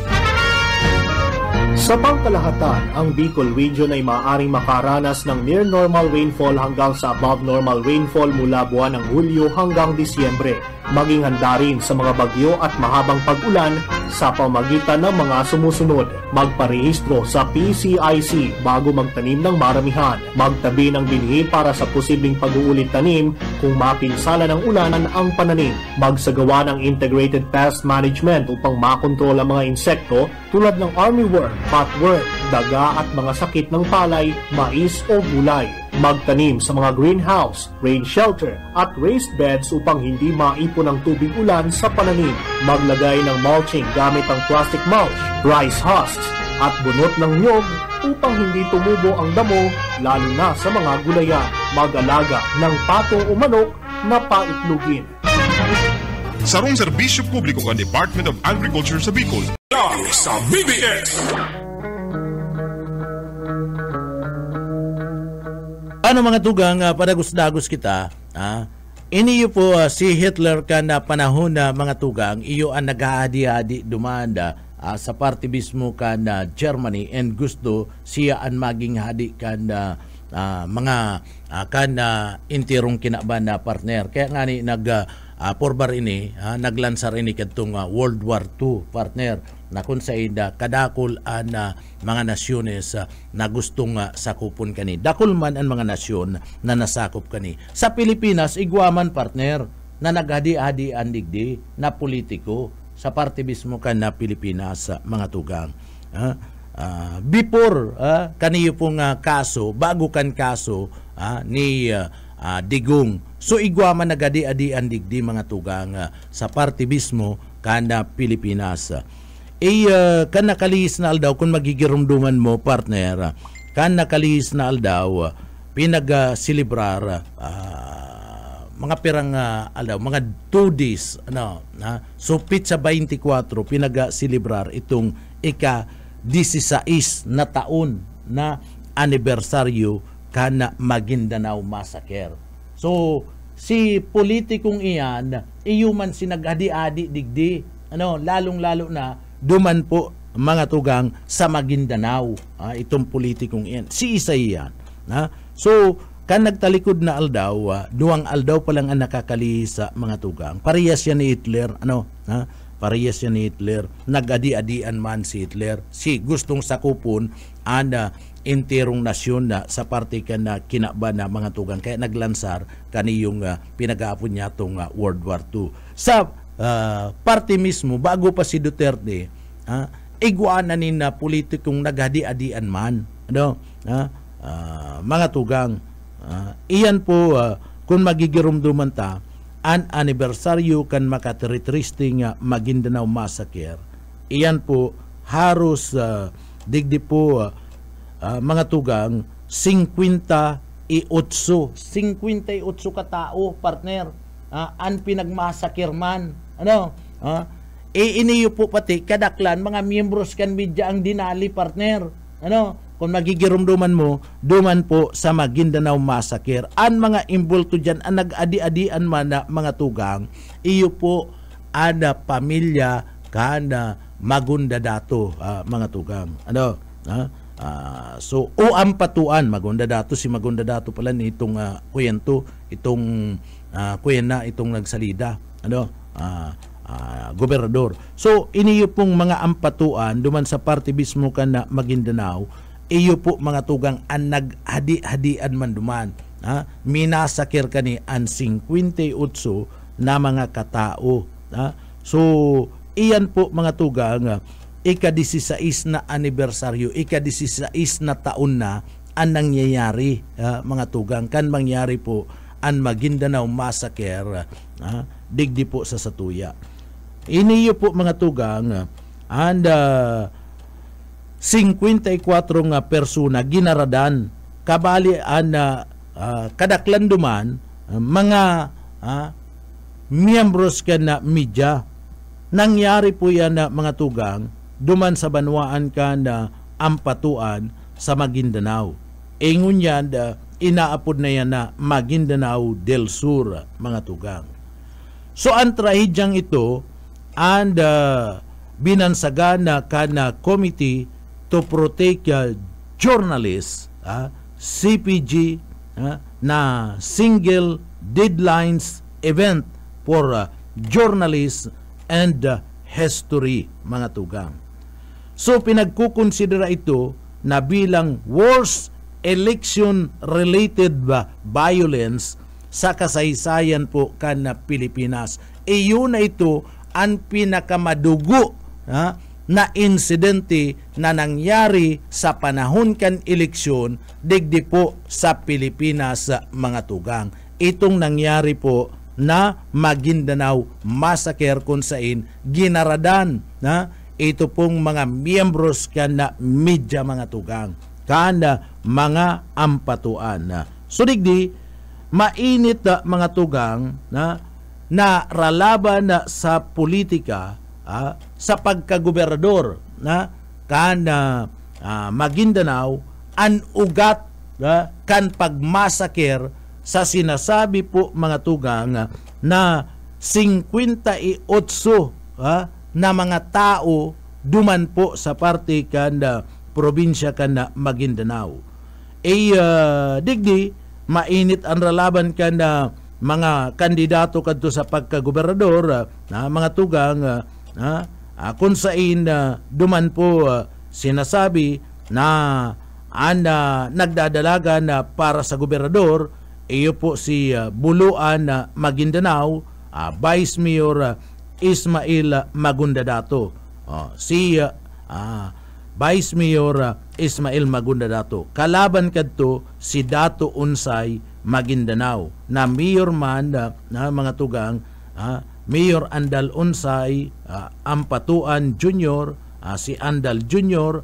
E: Sa pangkalahatan, ang Bicol Region ay maaaring makaranas ng near normal rainfall hanggang sa above normal rainfall mula buwan ng Hulyo hanggang Disyembre. Maging handa rin sa mga bagyo at mahabang pag-ulan sa pamagitan ng mga sumusunod. Magparehistro sa PCIC bago magtanim ng maramihan. Magtabi ng binhi para sa posibleng pag-uulit tanim kung mapinsala ng ulan ang pananim. Magsagawa ng integrated pest management upang makontrol ang mga insekto tulad ng armyworm, cutworm, daga at mga sakit ng palay, mais o gulay. Magtanim sa mga greenhouse, rain shelter at raised beds upang hindi maipon ang tubig ulan sa pananim. Maglagay ng mulching gamit ang plastic mulch, rice husks at bunot ng nyog upang hindi tumubo ang damo lalo na sa mga gulayan. Mag-alaga ng patong o manok na paitlugin.
C: Sarong serbisyo publiko ng Department of Agriculture sa Bicol.
A: Lang sa BBS.
B: Ano mga tugang, padagos-dagos kita, iniyo po si Hitler ka na panahon na mga tugang, iyo ang nag-aadi-adi dumanda sa parte mismo ka na Germany and gusto siya ang maging hadi ka na mga kan intirong kinaban na partner. Kaya nga ni porbar ini, naglansar ini katong World War II partner na kung sa ida kadakol ang mga nasyones na gustong sakupon kani. Dakol man ang mga nasyon na nasakop kani. Sa Pilipinas, igwaman partner na naghadi-hadi ang digdi na politiko sa parte mismo ka na Pilipinas mga tugang. Before kaniyo pong kaso, bago kan kaso ni Digong. So igwaman nagadi-adi ang digdi mga tugang sa parte mismo ka na Pilipinas. Kan nakalihis na aldaw kung magigirumduman mo partner, kan nakalihis na aldaw pinag-celebrar mga pirang aldaw mga 2 days so pitsa 24 pinag-celebrar itong ika-16 na taon na anibersaryo kana Maguindanao Massacre. So si politikong iyan iyuman sinaghadi-adi digdi lalong-lalo na duman po mga tugang sa Maguindanao itong politikong iyan. Si isa iyan. So, kan nagtalikod na aldaw, duwang aldaw pa lang ang nakakali sa mga tugang. Parehas yan ni Hitler. Parehas yan ni Hitler. Nag-adi-adian man si Hitler. Si gustong sakupon ang enterong nasyon na sa parte ka na kinaba na mga tugang. Kaya naglansar kaniyong pinag-aapon niya itong World War II. Sa parte mismo, bago pa si Duterte, iguanan ni na politikong naghadi-adian man, ano, mga tugang, iyan po kung magigirumduman ta an anibersaryo kan makateritristing Maguindanao Massacre, iyan po haros digdi po mga tugang 58 katao, partner, an pinagmasakir man, ano, iniyo po pati kadaklan mga miyembros kan media ang dinali, partner, ano, kung magigirumduman mo duman po sa Maguindanao Massacre, an mga imbulto dyan ang nag-adi-adian man na mga tugang, iyo po ada pamilya kana Magundadato, mga tugang, ano, so ampatuan Magundadato, si Magundadato pala ni itong kwento, itong kwena, itong nagsalida, ano, gobernador. So iniyo pong mga ampatuan duman sa parte mismo kan na Maguindanao, iyo po mga tugang ang naghadi-hadian man duman, minasakir kani an 58 na mga katao, so iyan po mga tugang ika-16 na anibersaryo, ika-16 na taon na ang nangyayari, mga tugang, kan mangyari po ang Maguindanao Massacre, digdi po sa Satuya. Iniyo po mga tugang, and 54 nga persona ginaradan, kabali an kadaklan duman mga miyembros ka na media. Nangyari po yan na mga tugang duman sa banwaan ka na ampatuan sa Maguindanao. Ingon yan inaapod na yan na Maguindanao del Sur, mga tugang. So ang trahedyang ito and binansagan na kana Committee to Protect Journalists, CPJ, na single deadlines event for journalists and history, mga tugang. So pinagkukonsidera ito na bilang worst election-related violence sa kasaysayan po kan na Pilipinas. Iyon na ito ang pinakamadugo na insidente na nangyari sa panahon kan eleksyon digdi po sa Pilipinas, mga tugang. Itong nangyari po na Maguindanao Massacre kung saan ginaradan na ito pong mga miyembros kan na media, mga tugang, kana mga ampatuan. So digdi mainit na mga tugang na ralaban na sa politika, sa pagkagobernador na kana Maguindanao an ugat kan pagmasakir sa sinasabi po, mga tugang, na 58 na mga tao duman po sa parte kan probinsya kan Maguindanao. Digdi mainit ang ralaban kan mga kandidato kadto sa pagkagobernador, na mga tugang, kung saan duman po sinasabi na nagdadalaga na para sa gobernador, iyo po si Buluan Maguindanao, Vice Mayor Ismail Magundadato. Si Vice Mayor Ismail Magundadato. Kalaban kadto si Dato Unsay Maguindanao, na mayor man na mga tugang, Mayor Andal Unsay Ampatuan Jr., si Andal Jr.,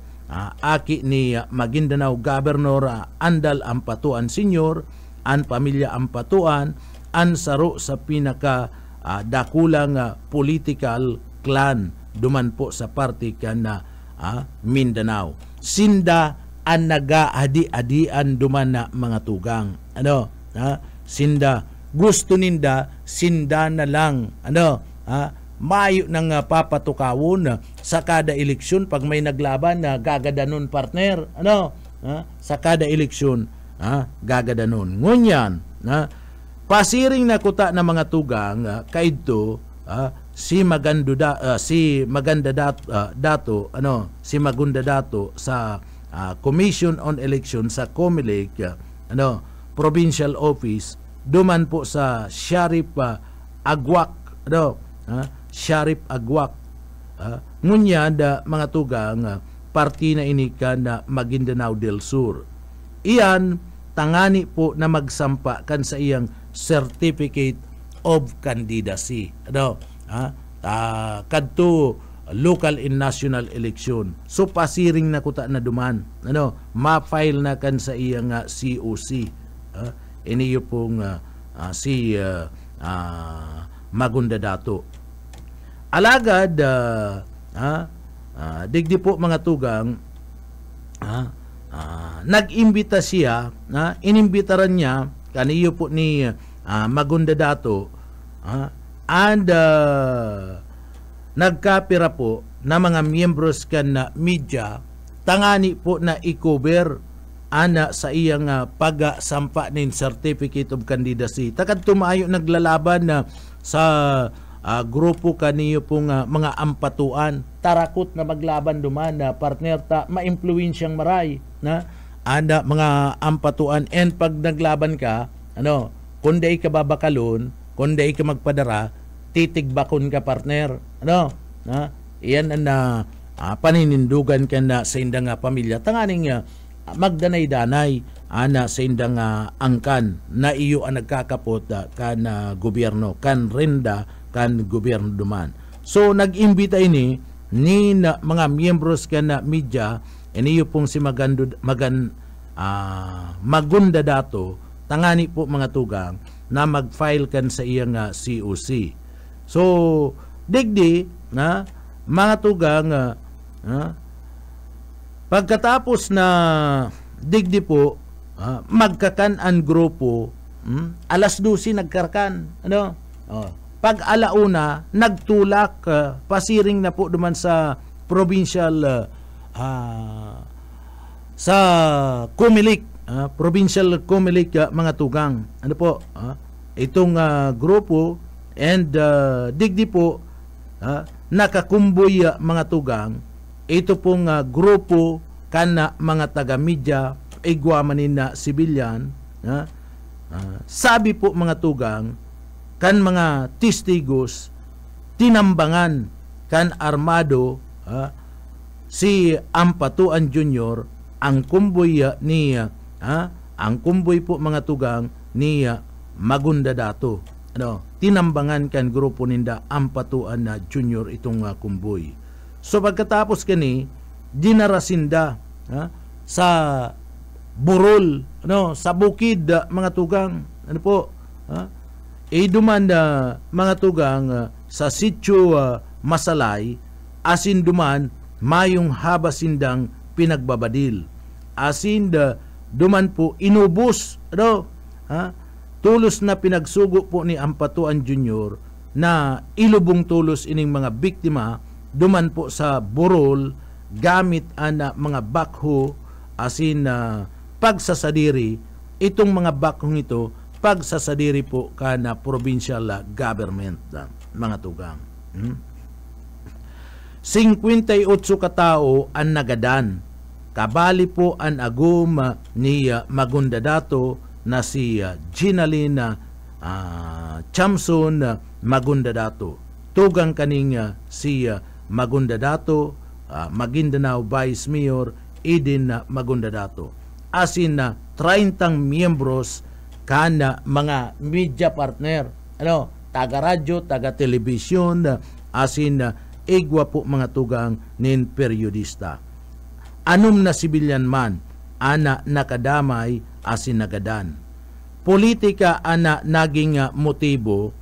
B: aki ni Maguindanao Governor Andal Ampatuan Sr., an pamilya Ampatuan, an saro sa pinaka dakulang political clan duman po sa parte kan Mindanao. Sinda ang nag-adi-adian duman na mga tugang. Ano? Sinda gusto ninda sinda na lang, ano, mayo nang papatukawon sa kada eleksyon pag may naglaban na gagadanon, partner, ano, sa kada eleksyon gagadanon. Ngunyan pasiring na kuta na mga tugang kaidto si Magundadato sa Commission on Election sa COMELEC, provincial office duman po sa Sheriff Agwak, Sheriff Agwak, ngunya da mga tugang parti na ini kan na Maguindanao del Sur. Iyan tangani po na magsampa kan sa iyang certificate of candidacy. Kadto local and national election. So pasiring na kuta na duman. Ma-file na kan sa iyang COC. Iniyo pong si Magunda Dato. Alagad digdi po mga tugang nag-imbita siya, inimbitaran niya kaniyo po ni Magunda Dato and nagkapira po na mga miyembros kan na media tangani po na i-cover ana sa iyang pagsampa nin certificate of candidacy. Takad tumayo naglalaban na sa grupo kaniyo pong mga ampatuan. Tarakot na maglaban duman na partner ta ma-impluwensyang maray na anda mga ampatuan, and pag naglaban ka kung day ka babakalon, kung day ka magpadara, titigbakon ka partner. Iyan ang paninindugan ka na sa indang pamilya. Tanganing magdanay-danay ana sa indang angkan na iyo ang nagkakapot kan gobyerno, kan renda, kan gobyerno duman. So nag-imbita ini ni mga miyembros kan na media, iniyo pong si Magunda Dato, tangani po mga tugang na mag-file kan sa iyang COC. So digdi na mga tugang pagkatapos na digdi po magkakan-an grupo, alas 12 nagkarkan. Pag alauna nagtulak, pasiring na po duman sa provincial sa Comelec, provincial Comelec mga tugang. Itong grupo, and digdi po nakakumboy mga tugang. Ito pong grupo kana mga taga-media, igwamanin na sibilyan. Sabi po mga tugang, kan mga testigos, tinambangan kan armado si Ampatuan Jr. ang kumboy ni ang kumboy po mga tugang ni Magunda Dato. Tinambangan kan grupo ninda Ampatuan na Jr. itong kumboy. So pagkatapos kani dinarasinda sa burol, sa bukid mga tugang, dumanda mga tugang sa sitio Masalay, asin duman mayong habasindang pinagbabadil, asin duman po inubos tulos na pinagsugo po ni Ampatuan Jr. na ilubong tulos ining mga biktima duman po sa burol gamit ana mga bakho, asin pagsasadiri. Itong mga bakhong ito pagsasadiri po kana provincial government mga tugang. 58 katao ang nagadan, kabali po ang agum ni Magunda Dato na si Ginalyn Chamson Magunda Dato. Tugang kaning si Magunda Dato, Maguindanao Vice Mayor Eden Magunda Dato, asin 30 miyembros kana mga media partner, taga-radyo, taga-telebisyon, asin igwa po mga tugang nin periodista. Anum na sibilyan man ana nakadamay asin nagadan. Politika ana naging motibo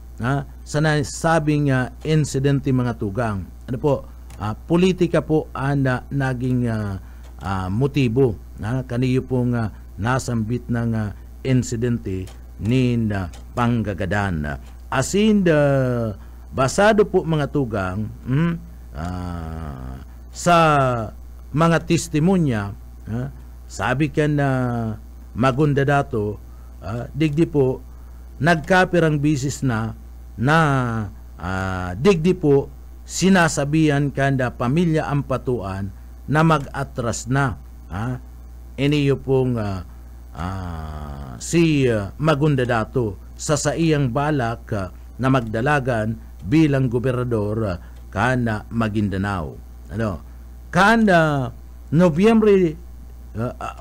B: sa nasabing insidente mga tugang. Politika po ana naging motibo kaniyo pong nasambit ng insidente ni panggagadan. Asin basado po mga tugang sa mga testimonya, sabi ka na Magunda Dato, digdi po nagkapirang bisis na digdi po sinasabihan kanda pamilya Ampatuan na mag-atras na. Iniyo pong si Magunda Dato sa iyang balak na magdalagan bilang gobernador kana Maguindanao. Kanda Nobyembre,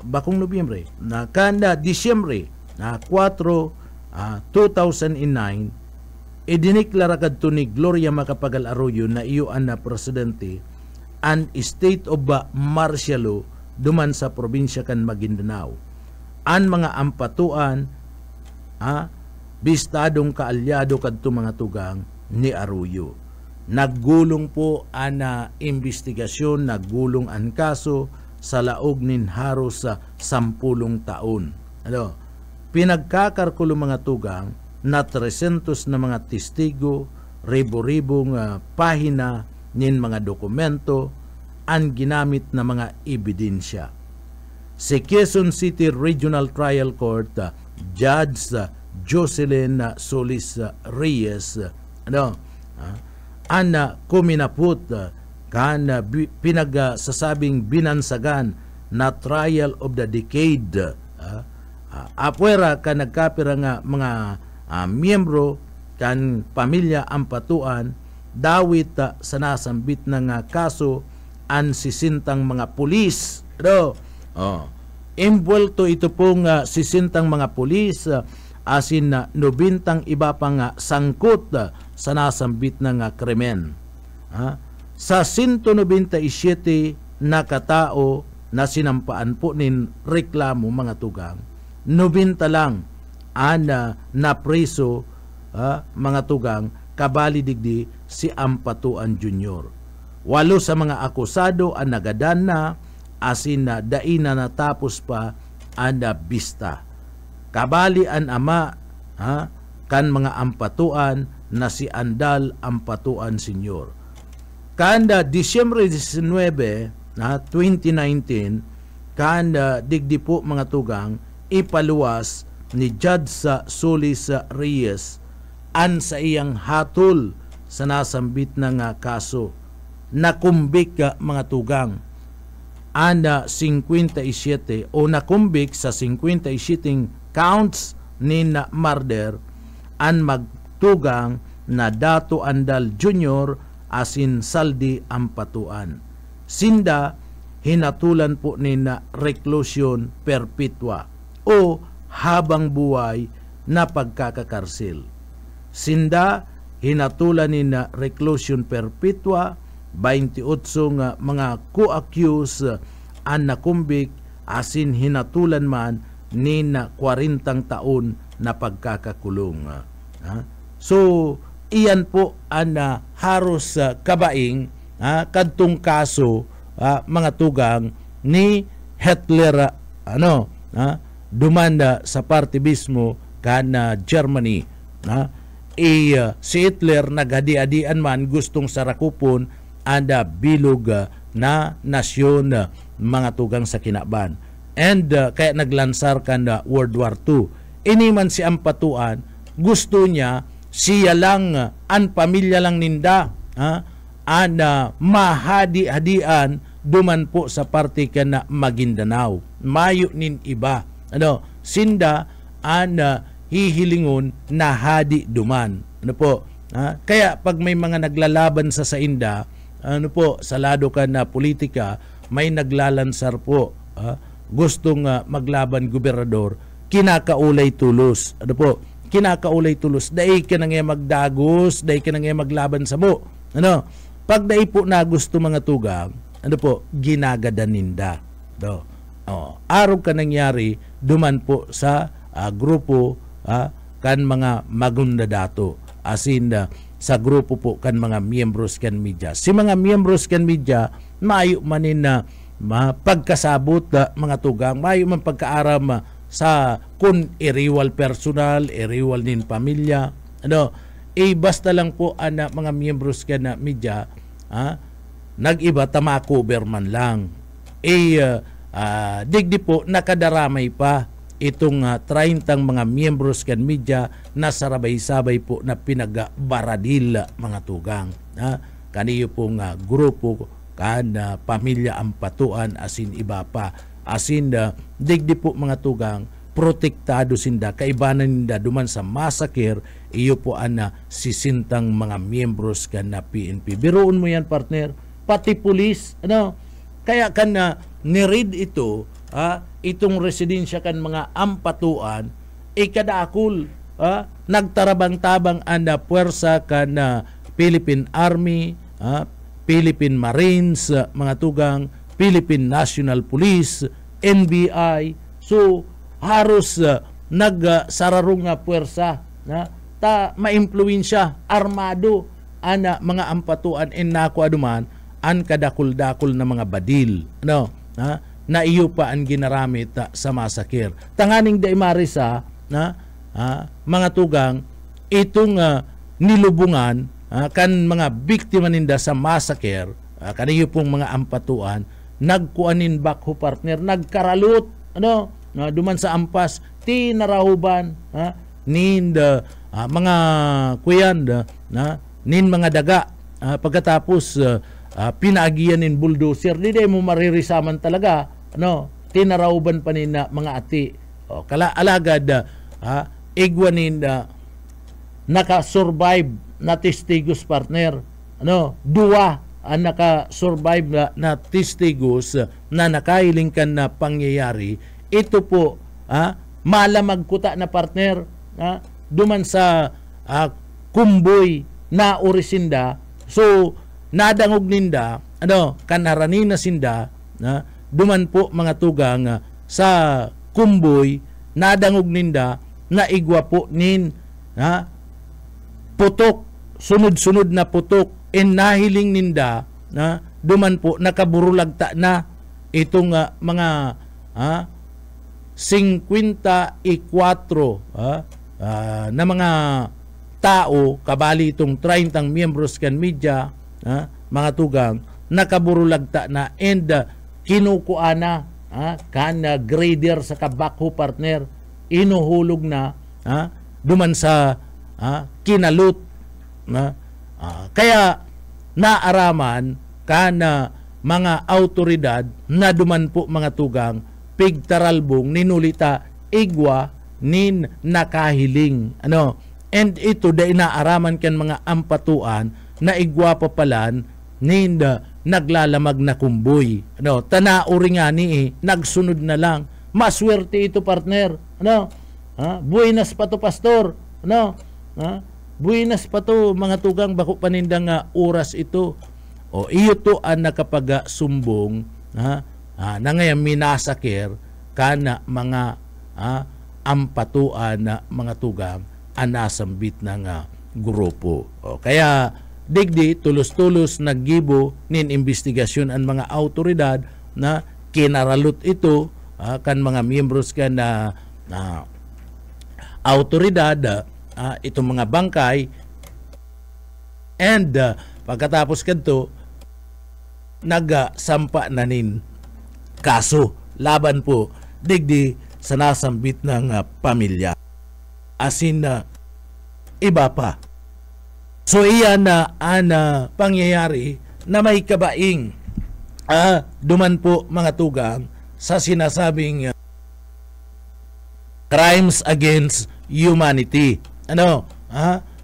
B: bakong Nobyembre, na kanda Disyembre na 4, 2009, idiniklara kadto ni Gloria Macapagal Arroyo na iyoan na presidente an state of martial law duman sa probinsya kan Maguindanao. An mga ampatuan bistadong kaalyado kadto mga tugang ni Arroyo. Naggulong po ana investigasyon, naggulong an kaso sa laog nin haros sa 10 taon. Pinagkakarkulo mga tugang na 300 na mga testigo, ribo-ribong pahina nin mga dokumento ang ginamit na mga ebidensya. Si Quezon City Regional Trial Court Judge Jocelyn Solis Reyes ana kuminaput kan pinagsasabing binansagan na trial of the decade apwera kan nagkapira nga mga miyembro kan pamilya ampatuan dawit sa nasambit na nga kaso an sisintang mga pulis. Involto ito pong sisintang mga pulis asin na 90 iba pang sangkot sa nasambit na nga krimen. Sa 197 na katao na sinampaan po nin reklamo mga tugang, 90 lang na preso mga tugang, kabali digdi si Ampatuan Jr. 8 sa mga akusado ang nagadan na asin na daina natapos pa ang bista. Kabali ang ama kan mga ampatuan na si Andal Ampatuan Sr. Kanda Disyembre 19 2019 kanda digdi po mga tugang ipaluwas ni Judge Solis Reyes an sa iyang hatol sa nasambit na nga kaso. Nakumbik mga tugang ana 57 o nakumbik sa 57 counts ni na murder an magtugang na Dato Andal Jr. asin Saldi Ampatuan. Sinda hinatulan po ni na reclusion perpetua o habang buhay na pagkakakarsil. Sinda hinatulan ni na reclusion perpetua 28 nga mga co-accused an nakumbik asin hinatulan man ni na 40 taon na pagkakakulong. So iyan po ang haros kabaing kadtong kaso mga tugang ni Hitler dumanda sa parte mismo kan Germany. Si Hitler naghadi-adian man gustong sarakupon anda bilog na nasyon mga tugang sa kinaban. And kaya naglansar kan World War II. Ini man si Ampatuan, gusto niya siya lang, an pamilya lang ninda, mahadi-hadian duman po sa parte ka na Maguindanao. Mayo nin iba. Sinda an hihilingon na hadi duman. Kaya pag may mga naglalaban sa inda, sa lado ka na politika, may naglalansar po, gustong maglaban gobernador, kinakaulay tulos. Kinakaulay tulos. Dahil ka na nga magdagos, dahil ka na nga maglaban sa mo. Pag dahil po na gusto mga tugang, ginagadaninda. Araw ka nangyari, duman po sa grupo kan mga magundadato. Asin sa grupo po kan mga miyembros kan media. Si mga miyembros kan media, maayo manin na pagkasabot mga tugang, maayo man pagkaaram sa kun iriwal personal, iriwal nin pamilya. Basta lang po ana mga miyembros kan media, nag-iba tamakover man lang. Digdi po nakadaramay pa itong 30 mga miyembros kan media na sarabay-sabay po na pinagbaradil mga tugang. Kaniyo pong grupo kan pamilya Ampatuan asin iba pa. Asin digdi po mga tugang protektado sinda, kaibanan ninda duman sa massacre, iyo po ana sisintang mga miyembros kan na PNP. Biruon mo yan, partner, pati pulis, ano, kaya kan na ni-read ito, itong residensya kan mga ampatuan, ikadakul, nagtarabang-tabang anda puwersa kan na Philippine Army, Philippine Marines, mga tugang, Philippine National Police, NBI, so haros nagsararong nga puwersa na ta maimpluwensya armado ana mga ampatuan nako aduman an kadakul-dakul na mga badil na iyo pa ang ginaramit sa masakir tanganing da imarisa mga tugang itong nilubungan kan mga biktima ninda sa masakir kaniyo pong mga ampatuan nagkuanin bakho partner nagkaralot duman sa ampas tinarahuban mga kuyan nin mga daga pagkatapos pinaagian nin bulldozer di mo maririsaman talaga tinarahuban pa nin mga ati kala alagad igwanin naka-survive na testigos partner duwa ang naka-survive na testigos na nakahiling kan na pangyayari ito po malamag kuta na partner duman sa kumboy na orisinda so nadangog ninda kanaranin na sinda duman po mga tugang sa kumboy nadangog ninda na igwa po nin putok sunod-sunod na putok nahiling ninda duman po nakaburulagta na itong mga 54 na mga tao kabali itong 30 miyembros kan media mga tugang nakaburulagta na and kinukuana kan grader sa kabakho partner inuhulog na duman sa kinalut kaya naaraman kana mga autoridad na duman po mga tugang pigtaralbong ninulita igwa nin nakahiling and ito da inaaraman kan mga ampatuan na igwa pa palan nin naglalamag na kumboy tanauri nga ni nagsunod na lang maswerte ito partner buenas pa to pastor buenas pa to mga tugang bako panindang oras ito iyo to ang nakapag-sumbong na ngayon minasakir kana mga ampatuan na mga tugang anasambit ng grupo. Kaya digdi tulos-tulos naggibo nin investigasyon ang mga autoridad na kinaralot ito kan mga miyembros kan na autoridad itong mga bangkay and pagkatapos kanto nagsampa na nin kaso laban po digdi sa nasambit ng pamilya asin iba pa. So iyan na pangyayari na may kabaing duman po mga tugang sa sinasabing crimes against humanity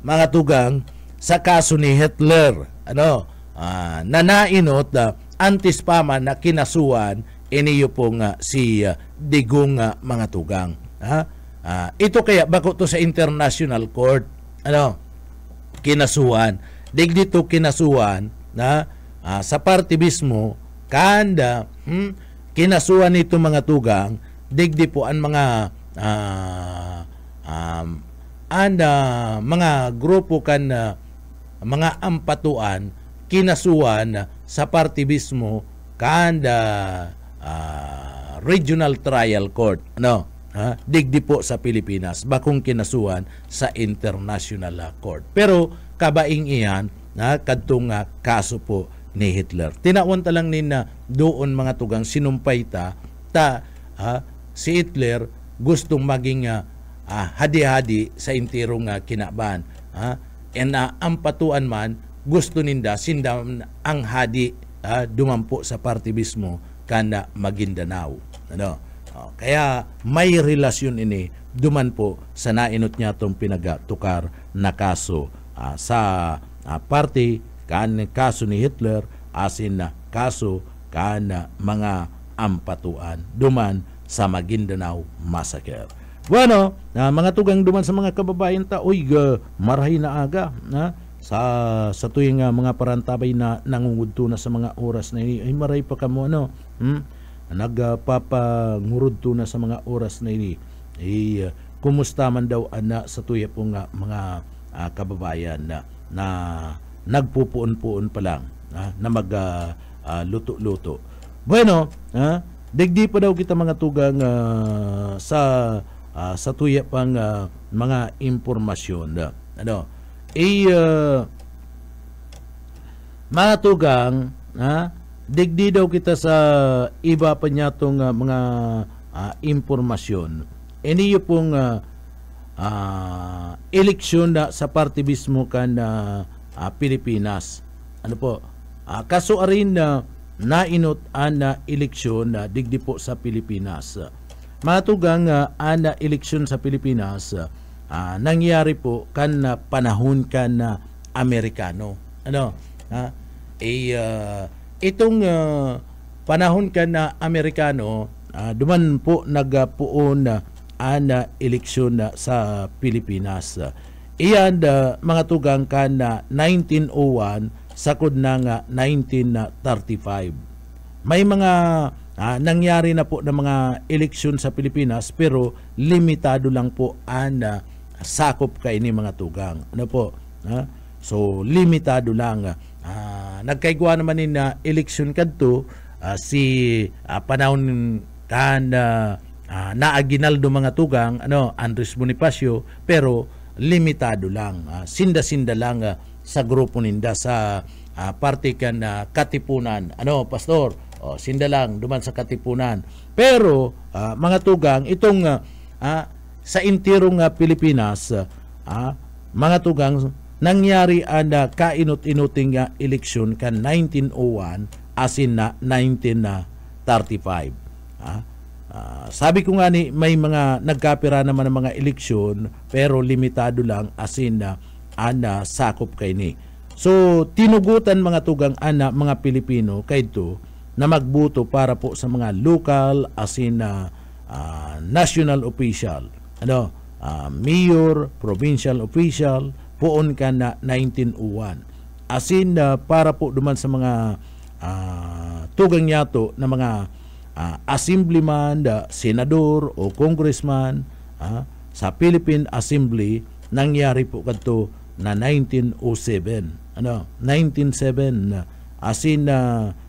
B: mga tugang sa kaso ni Hitler nanainot antispaman na kinasuan iniyo pong si Digong mga tugang. Ito kaya bako to sa International Court kinasuan digdito kinasuan sa parte mismo kanda kinasuan nito mga tugang digdi po ang mga mga grupo kan mga ampatuan kinasuan sa parte mismo kanda Regional Trial Court digdi po sa Pilipinas bakong kinasuan sa International Court pero kabaing iyan kadtong kaso po ni Hitler tinaon ta lang nin doon mga tugang sinumpay ta si Hitler gustong maging hadi-hadi sa intirong kinaban and ampatuan man gusto ninda sinda ang hadi dumampo sa parte mismo kana Maguindanao Kaya may relasyon ini duman po sa nainot niya itong pinagatukar na kaso sa party kan kaso ni Hitler asin na kaso kan mga ampatuan duman sa Maguindanao Massacre. Bueno, mga tugang duman sa mga kababayan ta, marahay na aga sa tuwing mga parantabay na nangungudto na sa mga oras na ini, ay maray pa kamo nagpapangurudto na sa mga oras na ini. Kumusta man daw ana sa tuya pong mga kababayan na nagpupuon-puon pa lang na luto-luto. Bueno, digdi pa daw kita mga tugang sa tuya pang mga impormasyon. Mga tugang, digdi daw kita sa iba pa niya itong mga impormasyon. Iniyo pong eleksyon sa party mismo kan Pilipinas. Ano po? Kaso arin nainot na eleksyon digdi po sa Pilipinas. Matugang ana eleksyon sa Pilipinas nangyari po kan panahon kan Amerikano. Itong panahon kan Amerikano duman po nagpuon ana eleksyon sa Pilipinas. Iyan mga tugang kan 1901 sakod na 1935. May mga nangyari na po ng mga eleksyon sa Pilipinas pero limitado lang po ang sakop kaini mga tugang. Ano po? So limitado lang. Nagkaigwa naman ni na eleksyon kadto si panahon kan naaginaldo mga tugang Andres Bonifacio pero limitado lang. Sinda-sinda lang sa grupo ninda sa parte kan Katipunan. Pastor? Sinda lang duman sa Katipunan. Pero mga tugang itong sa intirong Pilipinas mga tugang nangyari ang kainot-inuting eleksyon kan 1901 asin na 1935. Sabi ko nga ni may mga nagkapira naman ng mga eleksyon pero limitado lang asin na sakop kay ni. So tinugutan mga tugang mga Pilipino kayto na magbuto para po sa mga local asin na national official. Mayor, provincial official poon ka na 1901. Asin para po duman sa mga tugang yato na mga assemblyman, senador o congressman sa Philippine Assembly nangyari po kadto na 1907. 1907 asin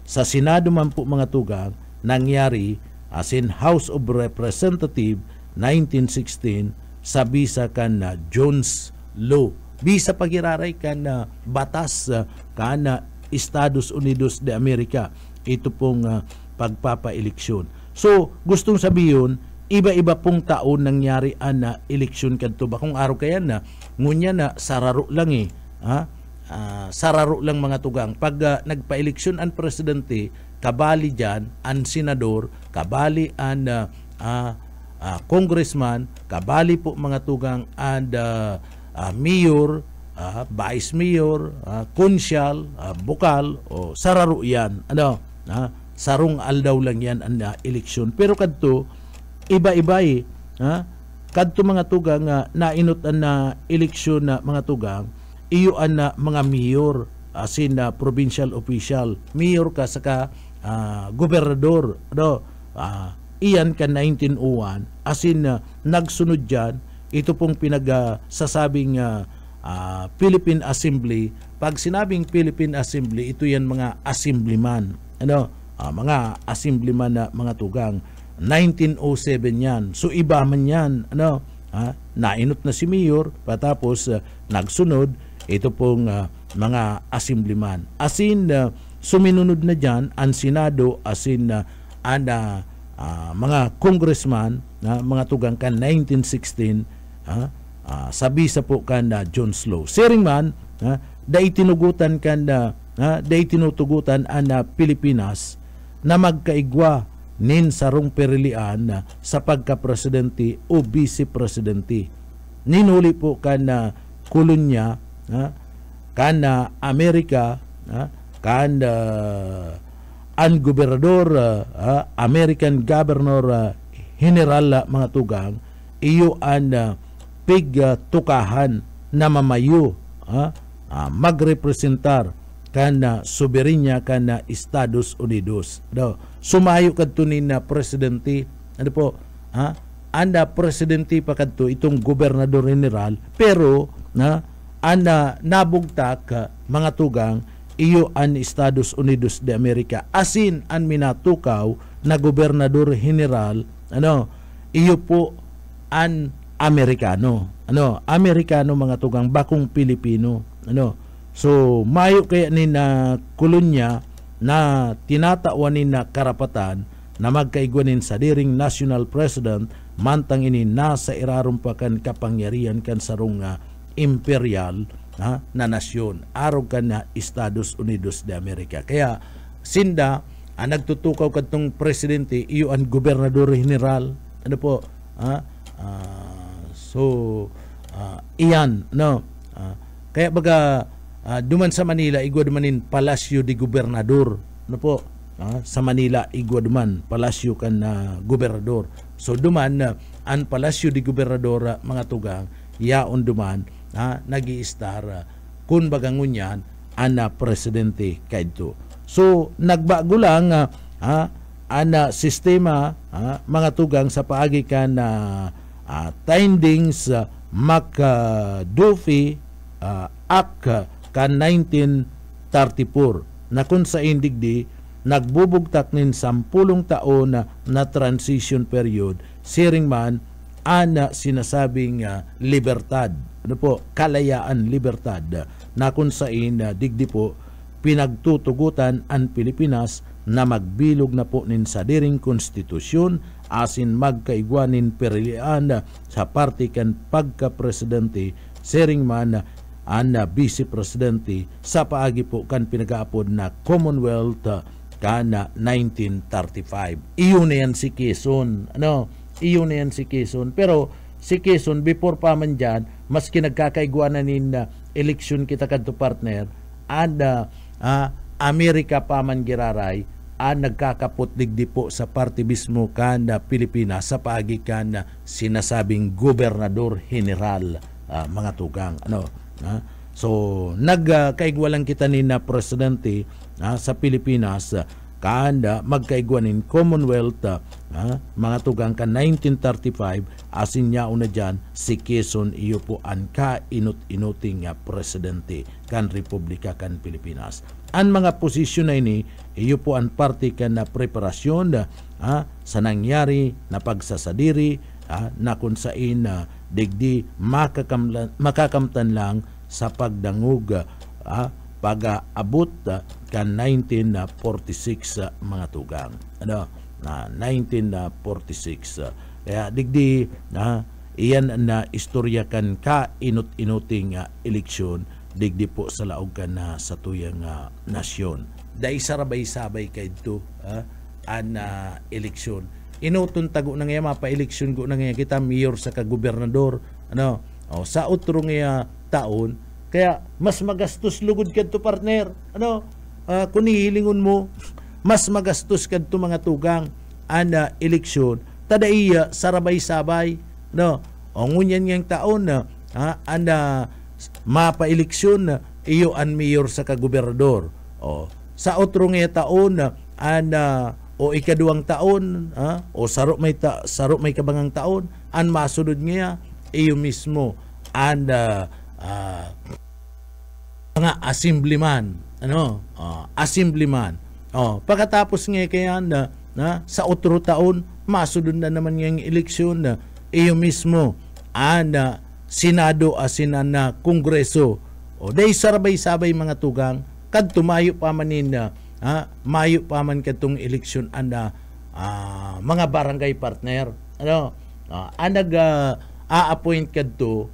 B: sa Senado man po mga tugang nangyari asin House of Representative 1916 sa bisa kan Jones Law. Bisa pagiraray kan batas kan Estados Unidos de America. Ito pong pagpapaeleksyon. So, gustong sabihin, iba-iba pong taon nangyari na eleksyon kadto ba kung araw kaya na ngunya na sararo lang sararo lang mga tugang pag nagpa-eleksyon ang presidente kabali diyan ang senador kabali ang congressman kabali po mga tugang and mayor vice mayor konsyal bukal o sararo yan sarong aldaw lang yan ang eleksyon pero kadto iba-iba kadto mga tugang nainot na eleksyon na mga tugang iyo na mga mayor asin na provincial official mayor ka saka gobernador iyan ka 1901 asin nagsunod diyan ito pong sasabing Philippine Assembly. Pag sinabing Philippine Assembly ito yan mga assemblyman mga assemblyman na mga tugang 1907 yan. So iba man yan nainot na si mayor patapos nagsunod ito pong mga assemblyman. Asin suminunod na dyan ang Senado asin mga congressman mga tugang kan 1916 sabi sa po kan Jones Law. Siring man dahil tinugutan kan dahil tinutugutan ang Pilipinas na magkaigwa nin sarong perilian sa pagka-presidente o vice-presidente. Ninuli po kana kolonya kana Amerika kana ang gobernador American Governor General mga tugang iyo ang tukahan na mamayo magrepresentar kana soberenya kana Estados Unidos. Sumayo kadto ni na presidente anda presidente pa kadto itong gobernador general, pero anda nabugtak mga tugang iyo an Estados Unidos de America asin an minatukaw na gobernador general iyo po an Amerikano Amerikano mga tugang bakong Pilipino so mayo kaya ni na kolonya na tinatawan na karapatan na magkaigwanin sa diring national president mantang ini nasa irarumpakan kapangyarihan kan sarong imperial na nasyon arog kan na Estados Unidos de America. Kaya sinda nagtutukaw kadtong presidente iyo ang gobernador general iyan kaya baga duman sa Manila igwa dumanin Palasyo de Gobernador sa Manila igwa duman Palasyo kan gobernador. So duman an Palasyo de Gobernador mga tugang yaon duman nag-i-star kun bagangunyan ana presidente kaidto. So nagbago lang ana sistema mga tugang sa paagi kan tindings McDuffie Act kan 1934 na kung sa indigdi nagbubugtak nin 10 taon na transition period siring man ana sinasabing libertad kalayaan libertad na kung sa digdi po pinagtutugutan ang Pilipinas na magbilog na po nin sa diring konstitusyon asin magkaigwanin perilian sa parte kan pagka-presidente sering man vice presidente sa paagi po kan pinagaapod na Commonwealth kana 1935. Iyon na yan si Quezon. Iyon na yan si Quezon. Pero si Quezon before pa man dyan maski nagkakaigwanan nin eleksyon kita kadto partner Amerika pa man giraray nagkakapot digdi po sa parte mismo kan Pilipinas sa paagi kan sinasabing gobernador general mga tugang so nagkaigwalang kita ni na presidente sa Pilipinas magkaigwanin Commonwealth mga tugang kan 1935 asin niya una dyan si Quezon iyo po ang kainut-inuting presidente kan Republika kan Pilipinas. Ang mga posisyon na ini iyo po ang parte kan na preparasyon sa nangyari na pagsasadiri na kung sain digdi makakamtan lang sa pagdangog pag-abot kan 1946 mga tugang na 1946 kaya digdi iyan na istorya kan kainut-inuting eleksyon digdi po sa laog kan sa tuyang nasyon dahil sarabay-sabay kayo an eleksyon inutun tago na nga mapa-eleksyon ko na nga kita mayor sa kagobernador sa utro nga taon kaya mas magastos lugod kadto partner kung hilingon mo mas magastos kadto mga tugang an eleksyon tadaiya sarabay-sabay ngunyan ngang taon mapa-eleksyon iyo an mayor sa kagobernador sa otro nga taon o ikaduang taon o saro may kabangang taon an masunod nga iyo mismo an mga assemblyman assemblyman pagkatapos nga kaya sa otro taon masunod na naman nga eleksyon iyo mismo an Senado asin na Kongreso day sarabay-sabay mga tugang kadto mayo pa manin mayo pa man kadtong eleksyon mga barangay partner nag-a-appoint kadto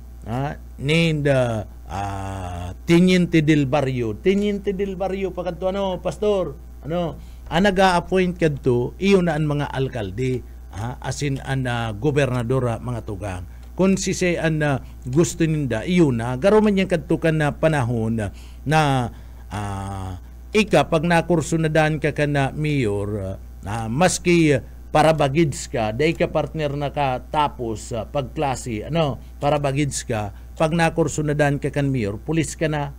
B: named Teniente del Barrio pa kadto pastor naga-appoint kadto iyo na ang mga alkalde, asin an gobernador mga tugang. Kung si say an gusto ninda iyo na garo man yang kadto kan na panahon na ika pag nakursunadan ka kana mayor, maski para bagids ka, day ka partner na ka tapos pagklase, para bagids ka, pag nakursunadan ka kan mayor, pulis ka na,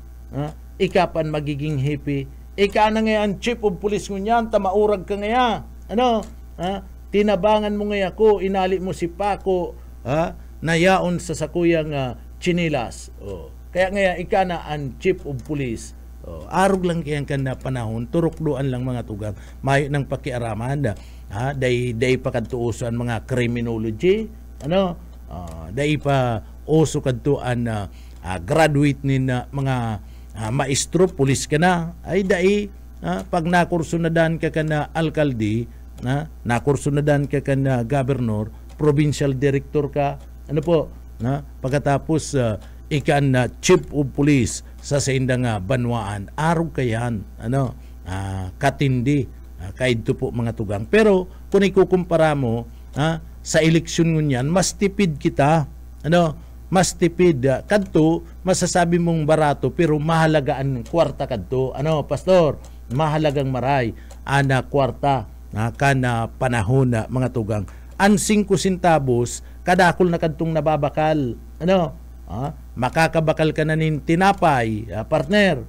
B: ika pan magiging happy, ika na ngayon chief of police mo niyan, tamaurag ka ngayon, tinabangan mo ngayon ko, inali mo si Paco, nayaon sa sakuyang chinilas. Kaya ngayon, ika na ang chief of police. Arog lang kayang kana panahon, turukduan lang mga tugang, mayo ng pakiaraman, day pakadtuusan mga criminology, day pa uso kadtuan graduate nin mga maestro, pulis ka na, ay day, pag nakursunadan ka kana alkalde, nakursunadan ka kana governor, provincial director ka, pagkatapos ikan na chief of police sa saindang banwaan, arog kayan, katindi, kahit ito po mga tugang. Pero kung ikukumpara mo sa eleksyon ngunyan, mas tipid kita, mas tipid, kadto masasabi mong barato pero mahalagaan kwarta kadto, pastor, mahalagang maray ana kwarta kana panahon na mga tugang. Ang 5 centavos kadakol na kadtong nababakal, makakabakal ka na nin tinapay, partner,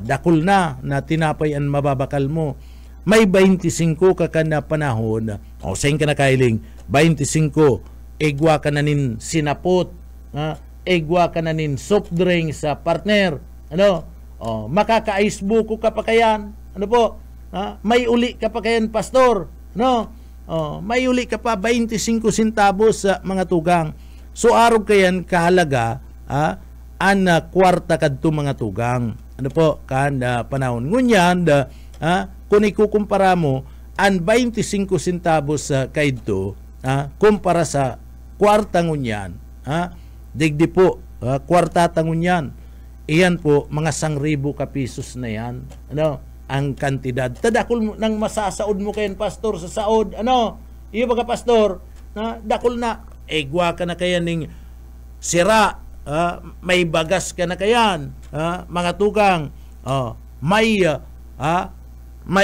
B: dakol na tinapay ang mababakal mo. May 25 ka na panahon, saan ka na kailing, 25, egwa ka na nin sinapot, egwa ka na nin soft drink sa partner, makaka-ice buko ka pa kayan, may uli ka pa kayan, pastor, may uli ka pa 25 centavos sa mga tugang. So arog kayan kahalaga kwarta kadto mga tugang. Panahon ngunyan kung ikukumpara mo ang 25 centavos kaidto kumpara sa kwarta ngunyan, digdi po kwarta ngunyan, iyan po mga 1,000 ka pesos na yan, ang kantidad. Tadakol nang masasaod mo kayan, pastor, sa saod, iyo baga pastor, dakol na, egwa ka na kaya ning sira, may bagas ka na kayan, mga tugang, may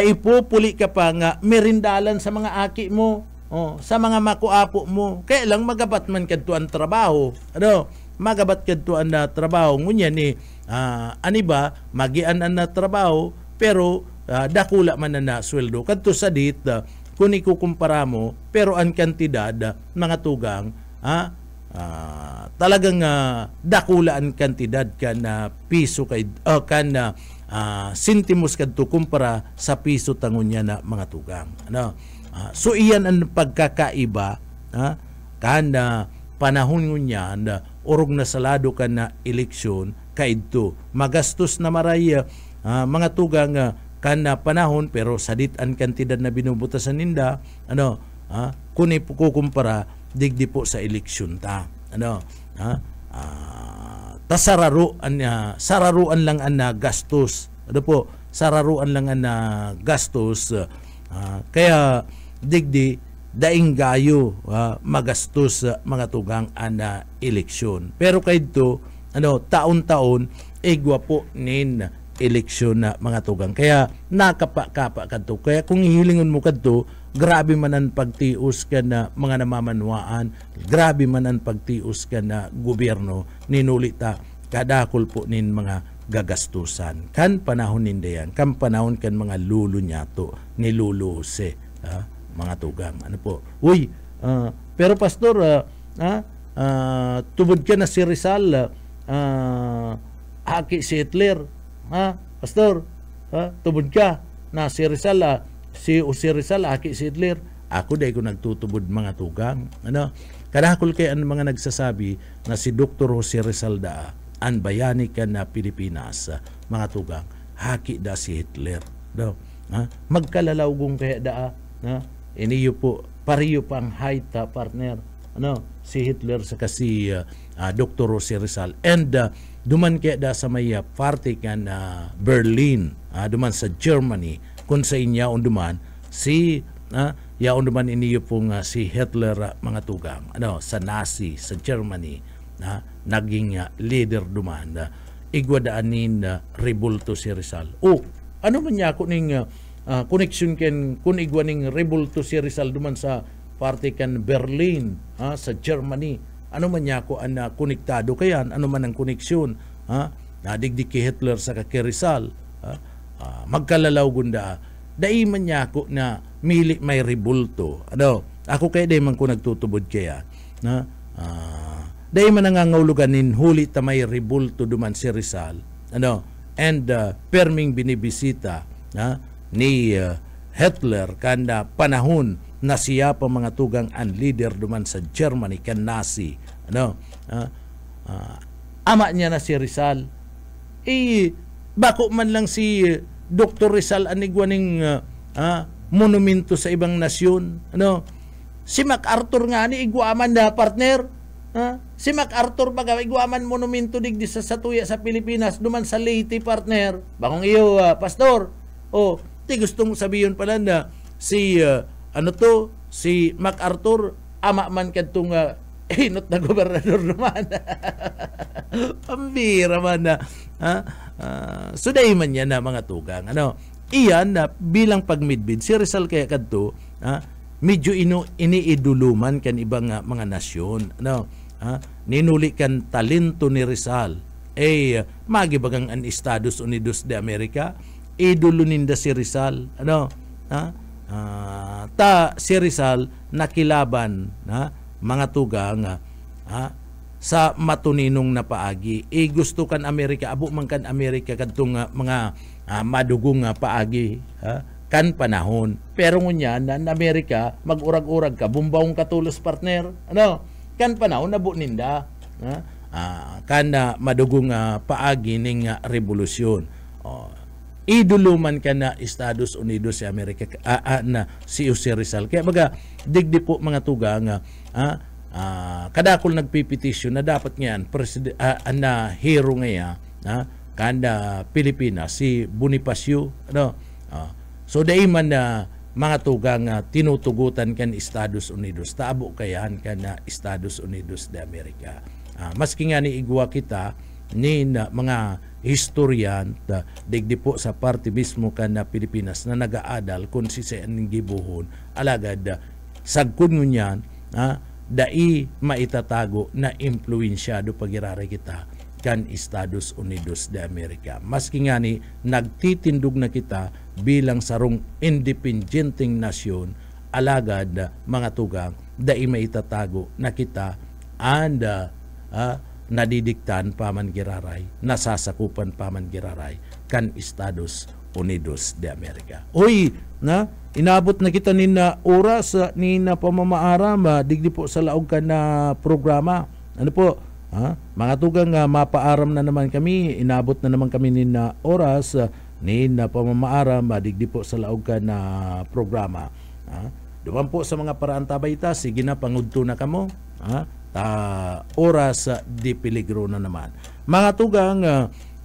B: ipupuli ka pa nga merindalan sa mga aki mo, sa mga makuapo mo, kaya lang magabat man kadto ang trabaho, magabat kadto ang trabaho, ngunyan aniba, magian ang trabaho, pero dakula man na sweldo kadto sa dit, kung ikukumpara mo, pero ang kantidad mga tugang talagang dakula ang kantidad kan piso kay kan sentimos kadto kumpara sa piso tangunya na mga tugang, so iyan ang pagkakaiba kan panahon ngunyan urog na salado kan na eleksyon kaidto magastos na maray mga tugang kan panahon, pero sadit ang kantidad na binubutasan ninda, kung ikukumpara digdi po sa eleksyon ta, sararuan lang ang gastos, sararuan lang ang gastos, kaya digdi daing gayo magastos mga tugang ang eleksyon. Pero kaidto taon-taon igwa po nin eleksyon na mga tugang. Kaya nakapa-kapa kadto. Kaya kung hihilingon mo kadto, grabe man ang pagtius ka na mga namamanwaan, grabe man ang pagtius ka na gobyerno, ninulita kadakol po nin mga gagastusan. Kan panahon nindayan, kan panahon kan mga lulo nyato, niluluse, mga tugang. Uy, pero pastor, tubod ka na si Rizal, aki si Hitler, pastor, tubod ka na si Rizal, si Rizal, aki si Hitler. Ako dahil ko nagtutubod mga tugang. Kadakol kay ang mga nagsasabi na si Dr. Jose Rizal da, ang bayani ka na Pilipinas, mga tugang, haki da si Hitler. Magkalalawgong kaya da, iniyo po, pariyo pang height partner, si Hitler sa kasi Dr. Jose Rizal. And duman kaya da sa may party kan Berlin, duman sa Germany, kung sa inya unduman si yaon duman iniyo pong si Hitler mga tugang sa Nazi sa Germany naging leader duman igwadaanin rebulto si Rizal. Ano man niya kuning connection kun igwaning rebulto si Rizal duman sa parte kan Berlin sa Germany. Ano man niya ko konektado kayan, ano man ang koneksyon nadigdi kay Hitler sa kay Rizal magkalalaw gunda dai man niya ko na mili may rebulto. Ako kay day man ko nagtutubod kaya dahil man nangangahuluganin huli ta may rebulto duman si Rizal and perming binibisita ni Hitler kanda panahon na siya pa mga tugang ang leader duman sa Germany kan Nazi ama niya na si Rizal bako man lang si Dr. Rizal anigwaning monumento sa ibang nasyon si MacArthur nga ni igwaman na partner. Si MacArthur baga igwaman monumento digdi sa Satuya sa Pilipinas duman sa Leyte partner. Bangong iyo pastor. Ti gustong sabihin pala na si si MacArthur ama man kadtong hinot na gobernador naman. Pambira man na. So day man yan na mga tugang. Iyan na bilang pagmidbid si Rizal kaya kadto medyo iniiduluman kan ibang mga nasyon ninuli kan talento ni Rizal magibagang ang Estados Unidos de America iduluninda si Rizal si Rizal nakilaban mga tugang sa matuninong na paagi gusto kan Amerika abo man kan Amerika kadtong mga madugong paagi kan panahon pero ngunya na Amerika mag-urag-urag ka bumbawong katulos partner kan panahon nabu ninda kan madugong paagi ning revolusyon iduluman ka na Estados Unidos sa Amerika na si Jose Rizal kaya baga digdi po mga tugang kadakol nagpipetisyon na dapat ngayon na hero ngaya kanda Pilipinas si Bonifacio so dai man na mga tugang tinutugutan kan Estados Unidos taabo kayan kan Estados Unidos de America maski nga ni igwa kita ni mga historian digdi po sa parte mismo kan Pilipinas na nagaadal kung si saan gibuhon alagad sagkon ngunyan dai maitatago na impluensyado pagirara kita kan Estados Unidos de America. Maski nga ni nagtitindog na kita bilang sarong independenteng nasyon, alagad mga tugang, dai maitatago na kita and nadidiktan paman giraray, nasasakupan paman giraray kan Estados Unidos de America. Inabot na kita nina oras nina pamamaaram digdi po sa laog ka na programa. Mga tugang mapaaram na naman kami, inabot na naman kami nina oras nina pamamaaram digdi po sa laog ka na programa. Duman po sa mga paraan tabayta, sige na pangudto na kamo. Oras di peligro na naman. Mga tugang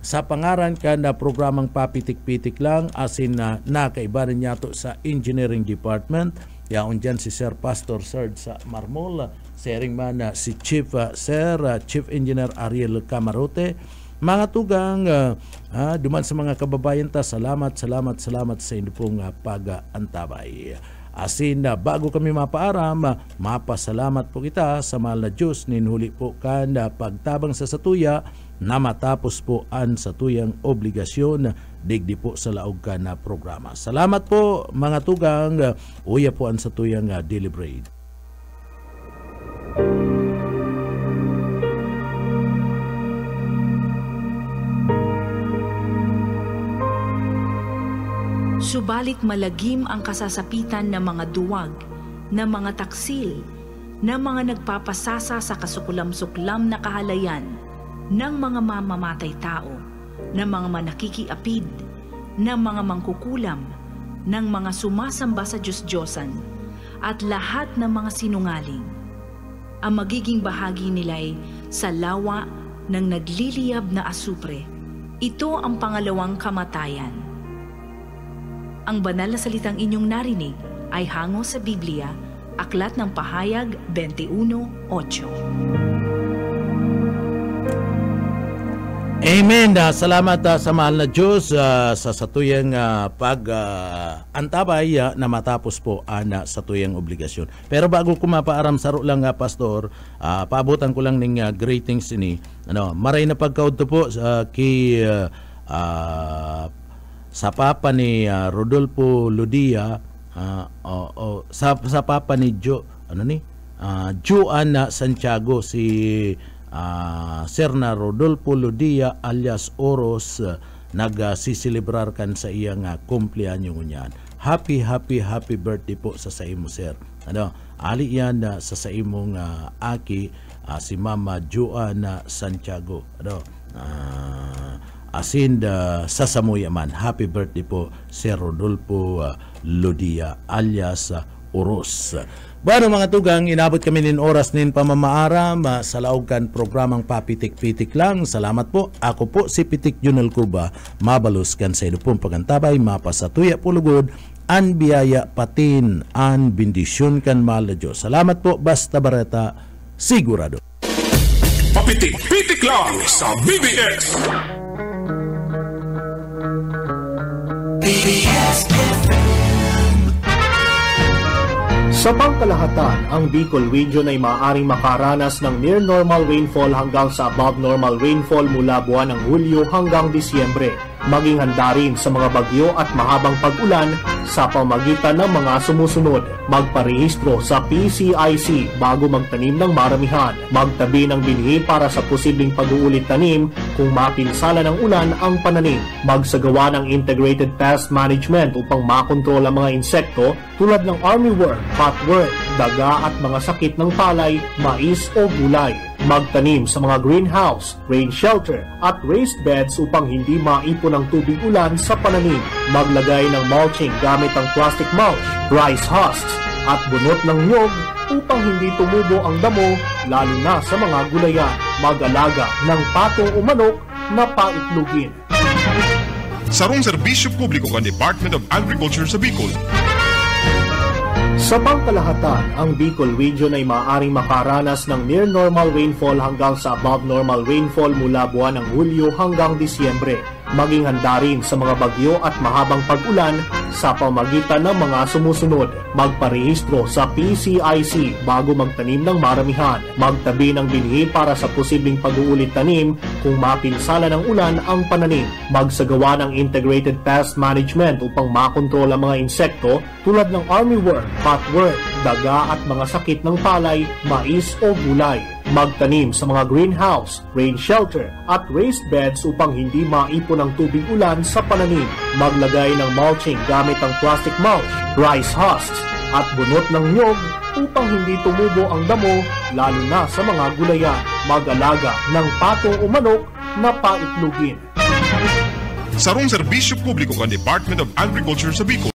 B: sa pangaran ka na programang papitik-pitik lang asin na nakaibaran niya to sa Engineering Department. Yaon dyan si Sir Pastor Serge sa Marmol, sharing man si Chief Engineer Ariel Camarote. Mga tugang duman sa mga kababayan ta, salamat sa inyo pong pag-antabay. Asin bago kami mapaaram, mapasalamat po kita sa mahal na Diyos ninhuli po kan pagtabang sa satuya na matapos po ang satuyang obligasyon digdi po sa laog ka na programa. Salamat po mga tugang, uya po ang satuyang deliberate.
D: Subalit malagim ang kasasapitan ng mga duwag, ng mga taksil, ng mga nagpapasasa sa kasukulam-suklam na kahalayan, ng mga mamamatay tao, ng mga manakikiapid, ng mga mangkukulam, ng mga sumasamba sa Diyos-Diyosan, at lahat ng mga sinungaling. Ang magiging bahagi nila'y sa lawa ng nagliliyab na asupre. Ito ang pangalawang kamatayan. Ang banal na salitang inyong narinig ay hango sa Biblia, Aklat ng Pahayag 21:8.
B: Amen. Salamat sa mahal na Diyos sa satuyang antabay na matapos po ana sa tuyang obligasyon. Pero bago ko mapaaram saro lang Pastor, paabutan ko lang ning greetings ini. Maray na pagkaudto po sa papa ni Rodolfo Ludia, sa papa ni Joanna Santiago, si Sir na Rodolfo Ludia alias Oros, nagsisilibrar kan sa iyang kumpleanyo niyan. Happy birthday po sa imo, Sir. Ali yan sa imong aki, si Mama Joanna Santiago. Sa Samuyaman. Happy birthday po, Sir Rodolfo Ludia alias Oros. Bueno mga tugang, inabot kami nin oras nin pamamaaram sa laogan programang Papitik-Pitik lang. Salamat po. Ako po si Pitik Junel Cuba. Mabalus kan sa pong pagantabay, mapasatuya pulugod, an biyaya patin, an bendisyon kan mahal na Diyos. Salamat po, basta bareta, sigurado.
A: Papitik-pitik lang sa BBS.
E: Sa pangkalahatan, ang Bicol Region ay maaaring makaranas ng near normal rainfall hanggang sa above normal rainfall mula buwan ng Hulyo hanggang Disyembre. Maging handa rin sa mga bagyo at mahabang pag-ulan sa pamagitan ng mga sumusunod. Magparehistro sa PCIC bago magtanim ng maramihan. Magtabi ng binhi para sa posibleng pag-uulit tanim kung mapinsala ng ulan ang pananim. Magsagawa ng integrated pest management upang makontrol ang mga insekto tulad ng armyworm, cutworm, daga at mga sakit ng palay, mais o gulay. Magtanim sa mga greenhouse, rain shelter at raised beds upang hindi maipon ang tubig ulan sa pananim. Maglagay ng mulching gamit ang plastic mulch, rice husks at bunot ng nyog upang hindi tumubo ang damo lalo na sa mga gulayan. Mag-alaga ng pato o manok na paitlugin.
C: Sarong serbisyo publiko kan Department of Agriculture sa Bicol.
E: Sa pangkalahatan, ang Bicol Region ay maaaring makaranas ng near normal rainfall hanggang sa above normal rainfall mula buwan ng Hulyo hanggang Disyembre. Maging handa rin sa mga bagyo at mahabang pag-ulan sa pamagitan ng mga sumusunod. Magparehistro sa PCIC bago magtanim ng maramihan. Magtabi ng binhi para sa posibleng pag-uulit tanim kung mapinsala ng ulan ang pananim. Magsagawa ng integrated pest management upang makontrol ang mga insekto tulad ng armyworm, cutworm, daga at mga sakit ng palay, mais o gulay. Magtanim sa mga greenhouse, rain shelter at raised beds upang hindi maipon ang tubig ulan sa pananim. Maglagay ng mulching gamit ang plastic mulch, rice husks at bunot ng nyog upang hindi tumubo ang damo lalo na sa mga gulayan. Mag-alaga ng pato o manok na paitlugin.
C: Sarong serbisyo publiko kan Department of Agriculture sa Bicol.